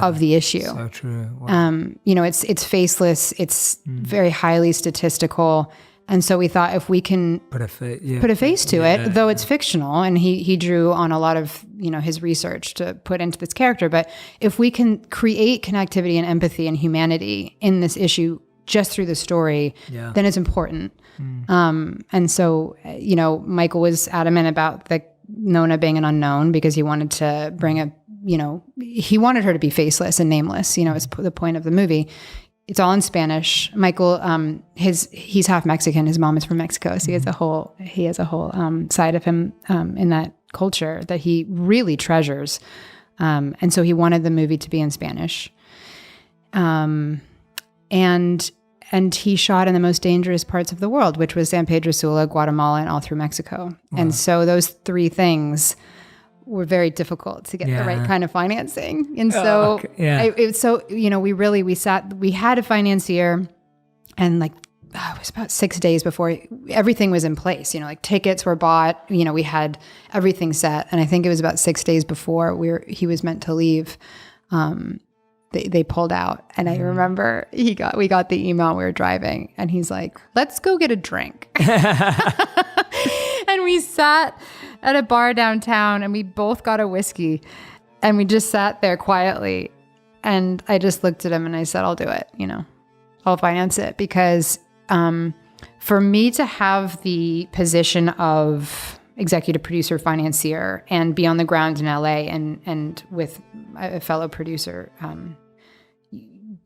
[SPEAKER 2] of the issue.
[SPEAKER 1] So true. Wow.
[SPEAKER 2] It's faceless. It's very highly statistical. And so we thought if we can put a face to it, though it's fictional, and he drew on a lot of his research to put into this character, but if we can create connectivity and empathy and humanity in this issue just through the story, then it's important. And so Michael was adamant about the Nona being an unknown, because he wanted to bring he wanted her to be faceless and nameless. It's the point of the movie. It's all in Spanish. Michael, he's half Mexican. His mom is from Mexico, so he has a whole side of him in that culture that he really treasures. And so he wanted the movie to be in Spanish. And he shot in the most dangerous parts of the world, which was San Pedro Sula, Guatemala, and all through Mexico. Wow. And so those three things were very difficult to get the right kind of financing. And so we had a financier, and it was about 6 days before everything was in place, tickets were bought, we had everything set. And I think it was about 6 days before he was meant to leave. They pulled out. And I remember we got the email, we were driving, and he's like, let's go get a drink. And we sat at a bar downtown, and we both got a whiskey, and we just sat there quietly. And I just looked at him and I said, I'll do it. I'll finance it, because for me to have the position of executive producer, financier, and be on the ground in LA and with a fellow producer,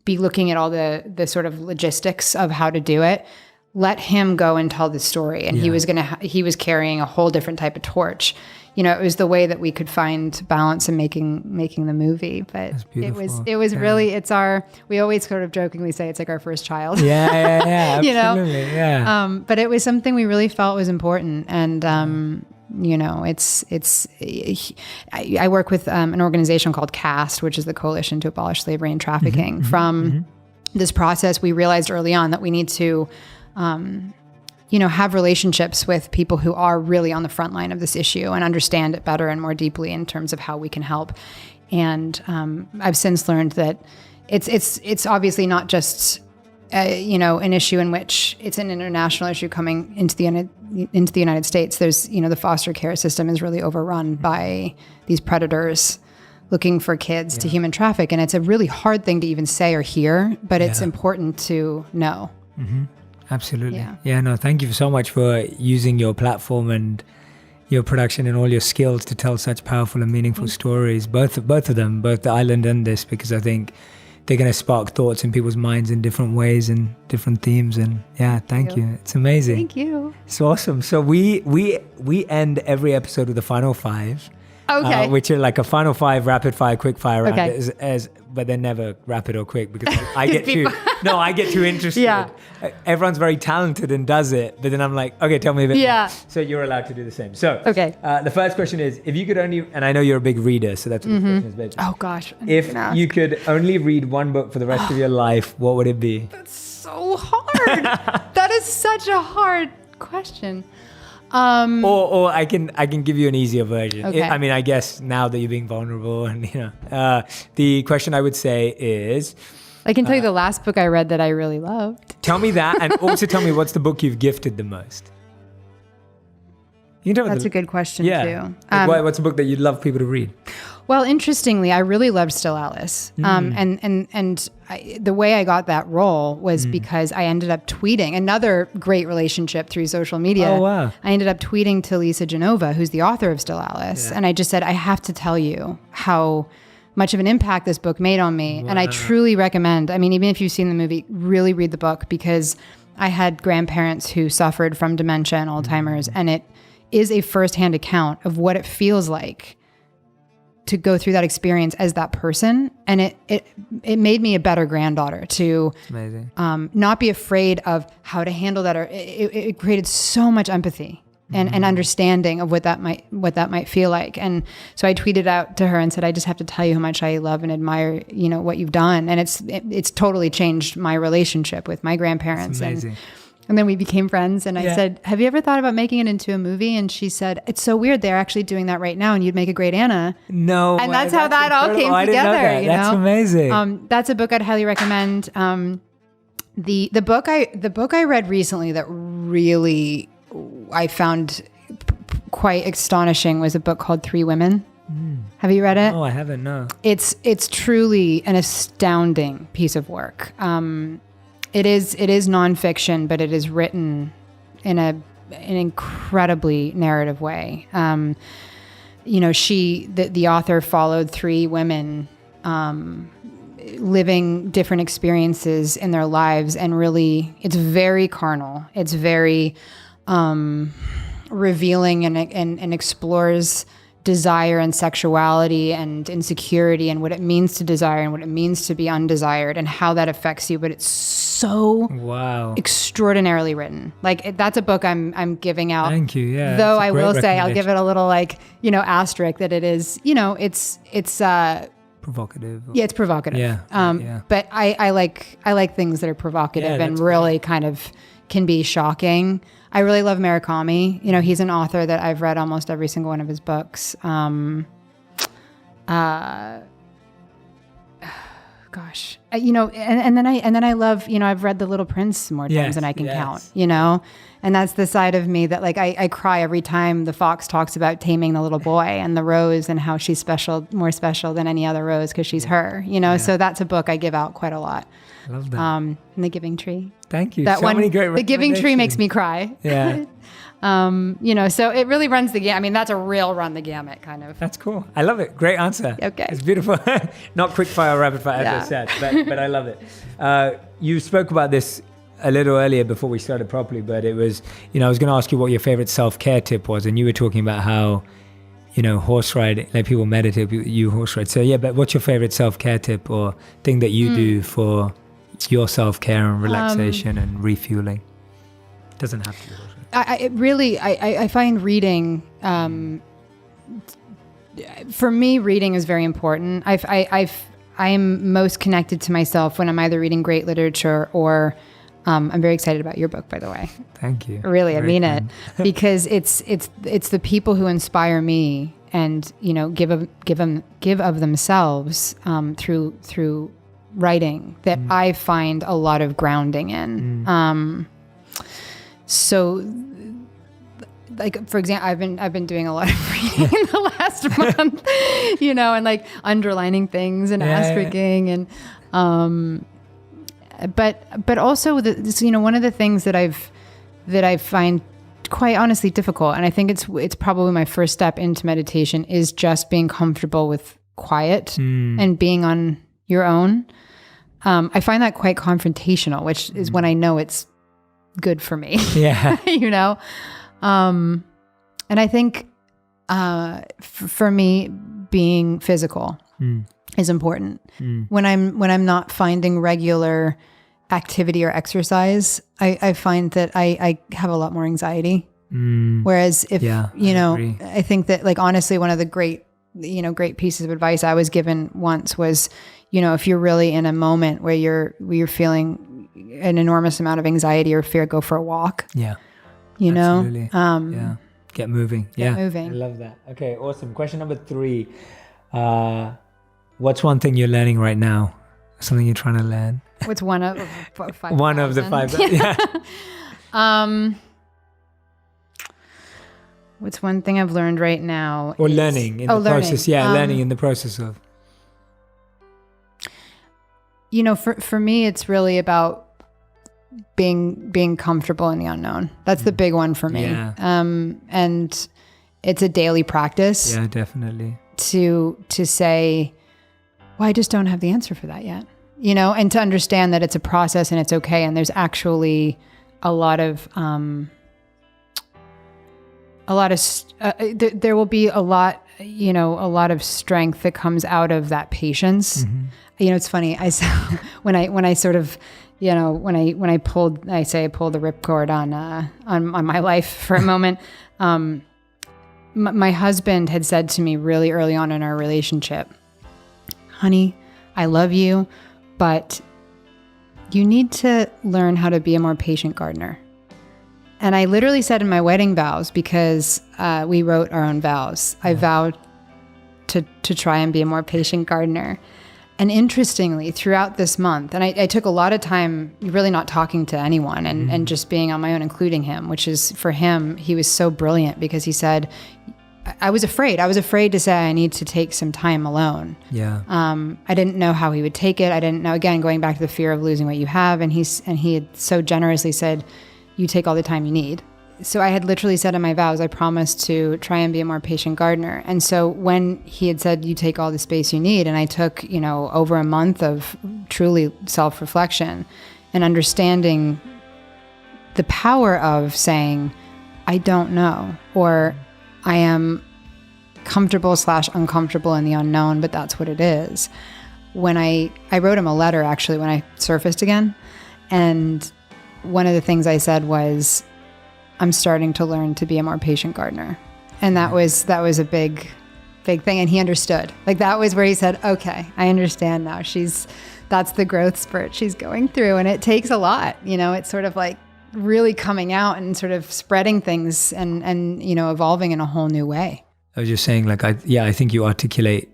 [SPEAKER 2] be looking at all the sort of logistics of how to do it, let him go and tell the story. And he was carrying a whole different type of torch. It was the way that we could find balance in making the movie. But it was really, we always sort of jokingly say it's like our first child. Absolutely. But it was something we really felt was important. And, I work with an organization called CAST, which is the Coalition to Abolish Slavery and Trafficking. From this process, we realized early on that we need to have relationships with people who are really on the front line of this issue and understand it better and more deeply in terms of how we can help. And I've since learned that it's obviously not just an issue in which it's an international issue coming into the United States. There's the foster care system is really overrun by these predators looking for kids to human traffic, and it's a really hard thing to even say or hear, but it's important to know.
[SPEAKER 1] Absolutely. No, thank you so much for using your platform and your production and all your skills to tell such powerful and meaningful stories, both of them, both the island and this, because I think they're going to spark thoughts in people's minds in different ways and different themes. And thank you. It's amazing.
[SPEAKER 2] Thank you.
[SPEAKER 1] It's awesome. So we end every episode with the final 5.
[SPEAKER 2] Okay.
[SPEAKER 1] Which are like a final 5 rapid fire, quick fire round,
[SPEAKER 2] Okay.
[SPEAKER 1] but they're never rapid or quick because I get too interested.
[SPEAKER 2] Yeah.
[SPEAKER 1] Everyone's very talented and does it, but then I'm like, okay, tell me a bit
[SPEAKER 2] Yeah.
[SPEAKER 1] more. So you're allowed to do the same. So
[SPEAKER 2] Okay.
[SPEAKER 1] The first question is, if you could only, and I know you're a big reader, so that's what the question is basically.
[SPEAKER 2] Oh gosh.
[SPEAKER 1] If you could only read one book for the rest of your life, what would it be?
[SPEAKER 2] That's so hard. That is such a hard question.
[SPEAKER 1] Or I can give you an easier version.
[SPEAKER 2] Okay.
[SPEAKER 1] I guess now that you're being vulnerable and the question I would say is,
[SPEAKER 2] I can tell you the last book I read that I really loved.
[SPEAKER 1] tell me that, and also tell me what's the book you've gifted the most. You can tell
[SPEAKER 2] That's a good question too.
[SPEAKER 1] Like, what's a book that you'd love people to read?
[SPEAKER 2] Well, interestingly, I really loved Still Alice. The way I got that role was because I ended up tweeting another great relationship through social media.
[SPEAKER 1] Oh, wow.
[SPEAKER 2] I ended up tweeting to Lisa Genova, who's the author of Still Alice.
[SPEAKER 1] Yeah.
[SPEAKER 2] And I just said, I have to tell you how much of an impact this book made on me. Wow. And I truly recommend, even if you've seen the movie, really read the book, because I had grandparents who suffered from dementia and Alzheimer's, and it is a firsthand account of what it feels like to go through that experience as that person. And it made me a better granddaughter to not be afraid of how to handle that. Or it created so much empathy and understanding of what that might feel like. And so I tweeted out to her and said, I just have to tell you how much I love and admire, what you've done. And it's totally changed my relationship with my grandparents.
[SPEAKER 1] That's amazing.
[SPEAKER 2] And then we became friends, and I said, have you ever thought about making it into a movie? And she said, it's so weird. They're actually doing that right now, and you'd make a great Anna.
[SPEAKER 1] No.
[SPEAKER 2] And that's how that all came together.
[SPEAKER 1] That's amazing.
[SPEAKER 2] That's a book I'd highly recommend. The book I read recently that really I found quite astonishing was a book called 3 Women. Have you read it?
[SPEAKER 1] Oh, I haven't, no.
[SPEAKER 2] It's truly an astounding piece of work. It is nonfiction, but it is written in an incredibly narrative way. The author followed 3 women living different experiences in their lives, and really, it's very carnal. It's very revealing and explores desire and sexuality and insecurity and what it means to desire and what it means to be undesired and how that affects you. But it's so extraordinarily written. Like, that's a book I'm giving out.
[SPEAKER 1] Thank you. Yeah.
[SPEAKER 2] Though I will say, I'll give it a little asterisk that it is, it's
[SPEAKER 1] provocative.
[SPEAKER 2] Yeah, it's provocative.
[SPEAKER 1] Yeah.
[SPEAKER 2] But I like things that are provocative and really kind of can be shocking. I really love Murakami. He's an author that I've read almost every single one of his books. And then I love, I've read The Little Prince more times than I can count, and that's the side of me that I cry every time the fox talks about taming the little boy and the rose and how she's more special than any other rose because she's her, so that's a book I give out quite a lot.
[SPEAKER 1] I love that.
[SPEAKER 2] And The Giving Tree.
[SPEAKER 1] Thank you.
[SPEAKER 2] That
[SPEAKER 1] so
[SPEAKER 2] one,
[SPEAKER 1] many great
[SPEAKER 2] The Giving Tree makes me cry.
[SPEAKER 1] Yeah.
[SPEAKER 2] So it really runs the gamut. That's a real run the gamut kind of.
[SPEAKER 1] That's cool. I love it. Great answer.
[SPEAKER 2] Okay.
[SPEAKER 1] It's beautiful. Not quick fire, rapid fire, as I said, but I love it. You spoke about this a little earlier before we started properly, but it was, I was going to ask you what your favorite self-care tip was, and you were talking about how, horse riding, like people meditate, you horse ride. So but what's your favorite self-care tip or thing that you do for your self-care and relaxation and refueling? Doesn't have to be horse riding.
[SPEAKER 2] I find reading, for me, reading is very important. I am most connected to myself when I'm either reading great literature or I'm very excited about your book, by the way.
[SPEAKER 1] Thank you.
[SPEAKER 2] Really, I mean it, because it's the people who inspire me and give of themselves through writing that I find a lot of grounding in. So, like, for example, I've been doing a lot of reading in the last month, and underlining things and asterisking and but also one of the things that I find quite honestly difficult. And I think it's probably my first step into meditation is just being comfortable with quiet and being on your own. I find that quite confrontational, which is when I know it's good for me.
[SPEAKER 1] Yeah.
[SPEAKER 2] And I think for me, being physical is important. When I'm not finding regular activity or exercise, I find that I have a lot more anxiety. Whereas if, I think that like, honestly, one of the great pieces of advice I was given once was, if you're really in a moment where you're feeling an enormous amount of anxiety or fear, go for a walk.
[SPEAKER 1] Yeah.
[SPEAKER 2] Absolutely.
[SPEAKER 1] Get moving.
[SPEAKER 2] Get moving.
[SPEAKER 1] I love that. Okay, awesome. Question number 3. What's one thing you're learning right now? Something you're trying to learn?
[SPEAKER 2] What's one of 5?
[SPEAKER 1] One of the 5. Yeah.
[SPEAKER 2] What's one thing I've learned right now?
[SPEAKER 1] Or learning in the process. Yeah, learning in the process of.
[SPEAKER 2] For me, it's really about being comfortable in the unknown. That's the big one for me.
[SPEAKER 1] Yeah.
[SPEAKER 2] And it's a daily practice.
[SPEAKER 1] Yeah, definitely.
[SPEAKER 2] To say, well, I just don't have the answer for that yet. And to understand that it's a process and it's okay. And there's actually a lot of there will be a lot of strength that comes out of that patience. It's funny. I when I sort of, when I pulled the ripcord on my life for a moment. My husband had said to me really early on in our relationship, honey, I love you, but you need to learn how to be a more patient gardener. And I literally said in my wedding vows, because we wrote our own vows, I vowed to try and be a more patient gardener. And interestingly, throughout this month, and I took a lot of time really not talking to anyone and just being on my own, including him, which is for him, he was so brilliant because he said, I was afraid to say I need to take some time alone.
[SPEAKER 1] Yeah.
[SPEAKER 2] I didn't know how he would take it. I didn't know, again, going back to the fear of losing what you have. And he had so generously said, you take all the time you need. So I had literally said in my vows, I promised to try and be a more patient gardener. And so when he had said, you take all the space you need, and I took, over a month of truly self-reflection and understanding the power of saying, I don't know, or I am comfortable / uncomfortable in the unknown, but that's what it is. When I wrote him a letter, actually, when I surfaced again, and one of the things I said was, I'm starting to learn to be a more patient gardener. And that was a big thing. And he understood. Like, that was where he said, okay, I understand now. That's the growth spurt she's going through. And it takes a lot, it's sort of like really coming out and sort of spreading things and evolving in a whole new way.
[SPEAKER 1] I was just saying, I think you articulate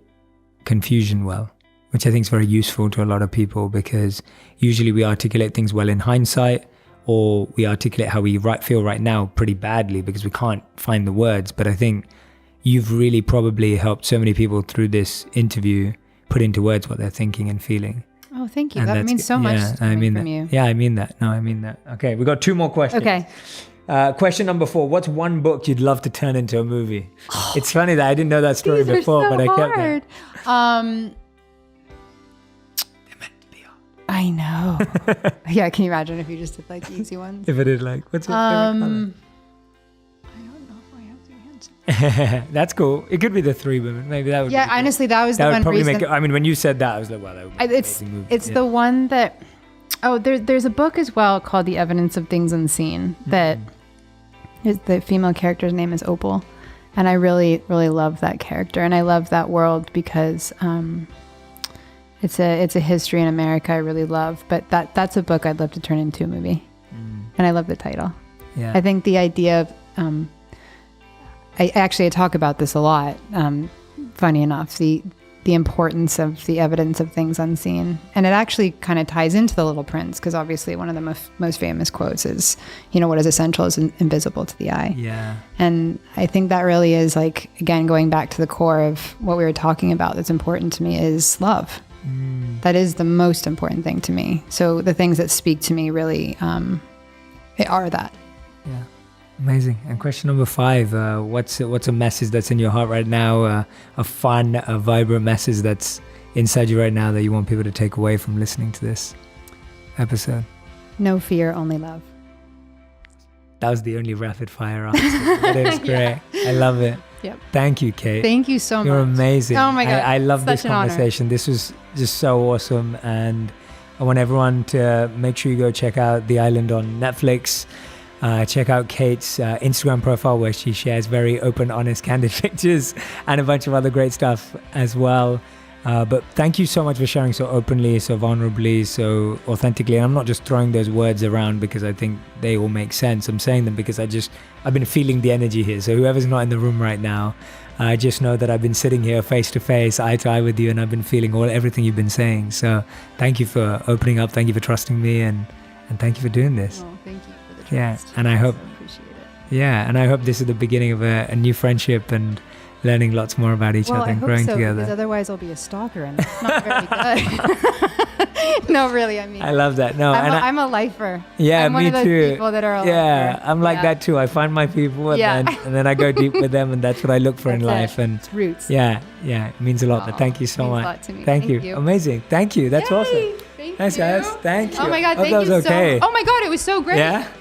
[SPEAKER 1] confusion well, which I think is very useful to a lot of people, because usually we articulate things well in hindsight, or we articulate how we feel right now pretty badly because we can't find the words. But I think you've really probably helped so many people through this interview put into words what they're thinking and feeling.
[SPEAKER 2] Oh, thank you. That means so much to me from you.
[SPEAKER 1] Yeah, I mean that. No, I mean that. Okay, we got 2 more questions.
[SPEAKER 2] Okay.
[SPEAKER 1] Question number 4. What's one book you'd love to turn into a movie? It's funny that I didn't know that story before, but I kept that.
[SPEAKER 2] I know. Yeah, can you imagine if you just did the easy ones?
[SPEAKER 1] If I did what's your favorite color?
[SPEAKER 2] I don't know if I have the answer.
[SPEAKER 1] That's cool. It could be the 3 women. Maybe that would.
[SPEAKER 2] Yeah, honestly, that was the one reason.
[SPEAKER 1] When you said that, I was like, wow, that would be an amazing movie.
[SPEAKER 2] It's the one that. Oh, there's a book as well called The Evidence of Things Unseen that the female character's name is Opal, and I really, really love that character, and I love that world because. It's a history in America I really love, but that's a book I'd love to turn into a movie. And I love the title.
[SPEAKER 1] Yeah.
[SPEAKER 2] I think the idea of, I talk about this a lot, funny enough, the importance of the evidence of things unseen. And it actually kind of ties into The Little Prince, because obviously one of the most famous quotes is, what is essential is invisible to the eye.
[SPEAKER 1] Yeah.
[SPEAKER 2] And I think that really is again, going back to the core of what we were talking about that's important to me is love. That is the most important thing to me. So the things that speak to me really are that.
[SPEAKER 1] Yeah. Amazing. And question number 5, what's a message that's in your heart right now, a fun, a vibrant message that's inside you right now that you want people to take away from listening to this episode?
[SPEAKER 2] No fear, only love.
[SPEAKER 1] That was the only rapid fire answer. But it was great. I love it.
[SPEAKER 2] Yep.
[SPEAKER 1] Thank you, Kate.
[SPEAKER 2] Thank you so much.
[SPEAKER 1] You're amazing.
[SPEAKER 2] Oh my God.
[SPEAKER 1] I love
[SPEAKER 2] Such
[SPEAKER 1] this
[SPEAKER 2] an honor.
[SPEAKER 1] conversation. This was just so awesome. And I want everyone to make sure you go check out The Island on Netflix. Check out Kate's Instagram profile where she shares very open, honest, candid pictures and a bunch of other great stuff as well. But thank you so much for sharing so openly, so vulnerably, so authentically. And I'm not just throwing those words around because I think they all make sense. I'm saying them because I've been feeling the energy here. So whoever's not in the room right now, just know that I've been sitting here face to face, eye to eye with you, and I've been feeling everything you've been saying. So thank you for opening up. Thank you for trusting me, and thank you for doing this.
[SPEAKER 2] Oh, thank you for the trust.
[SPEAKER 1] Yeah, and I hope,
[SPEAKER 2] appreciate it.
[SPEAKER 1] yeah, and I hope this is the beginning of a new friendship and learning lots more about each other and growing together.
[SPEAKER 2] Because otherwise I'll be a stalker, and that's not very good. No, really, I mean,
[SPEAKER 1] I love that. No,
[SPEAKER 2] I'm a lifer.
[SPEAKER 1] Yeah,
[SPEAKER 2] I'm one
[SPEAKER 1] me
[SPEAKER 2] of those
[SPEAKER 1] too.
[SPEAKER 2] people that are a
[SPEAKER 1] yeah,
[SPEAKER 2] lifer.
[SPEAKER 1] I'm like that too. I find my people and then I go deep with them, and that's what I look for in life. And
[SPEAKER 2] it's roots.
[SPEAKER 1] yeah, it means a lot. But thank you so
[SPEAKER 2] means
[SPEAKER 1] much.
[SPEAKER 2] a lot to me.
[SPEAKER 1] Thank you. Amazing. Thank you. That's
[SPEAKER 2] Yay!
[SPEAKER 1] awesome.
[SPEAKER 2] Thank
[SPEAKER 1] Thanks,
[SPEAKER 2] you.
[SPEAKER 1] guys. Thank you.
[SPEAKER 2] Oh my God,
[SPEAKER 1] Hope
[SPEAKER 2] thank
[SPEAKER 1] that was
[SPEAKER 2] you
[SPEAKER 1] okay.
[SPEAKER 2] so. Oh my God, it was so great.
[SPEAKER 1] Yeah?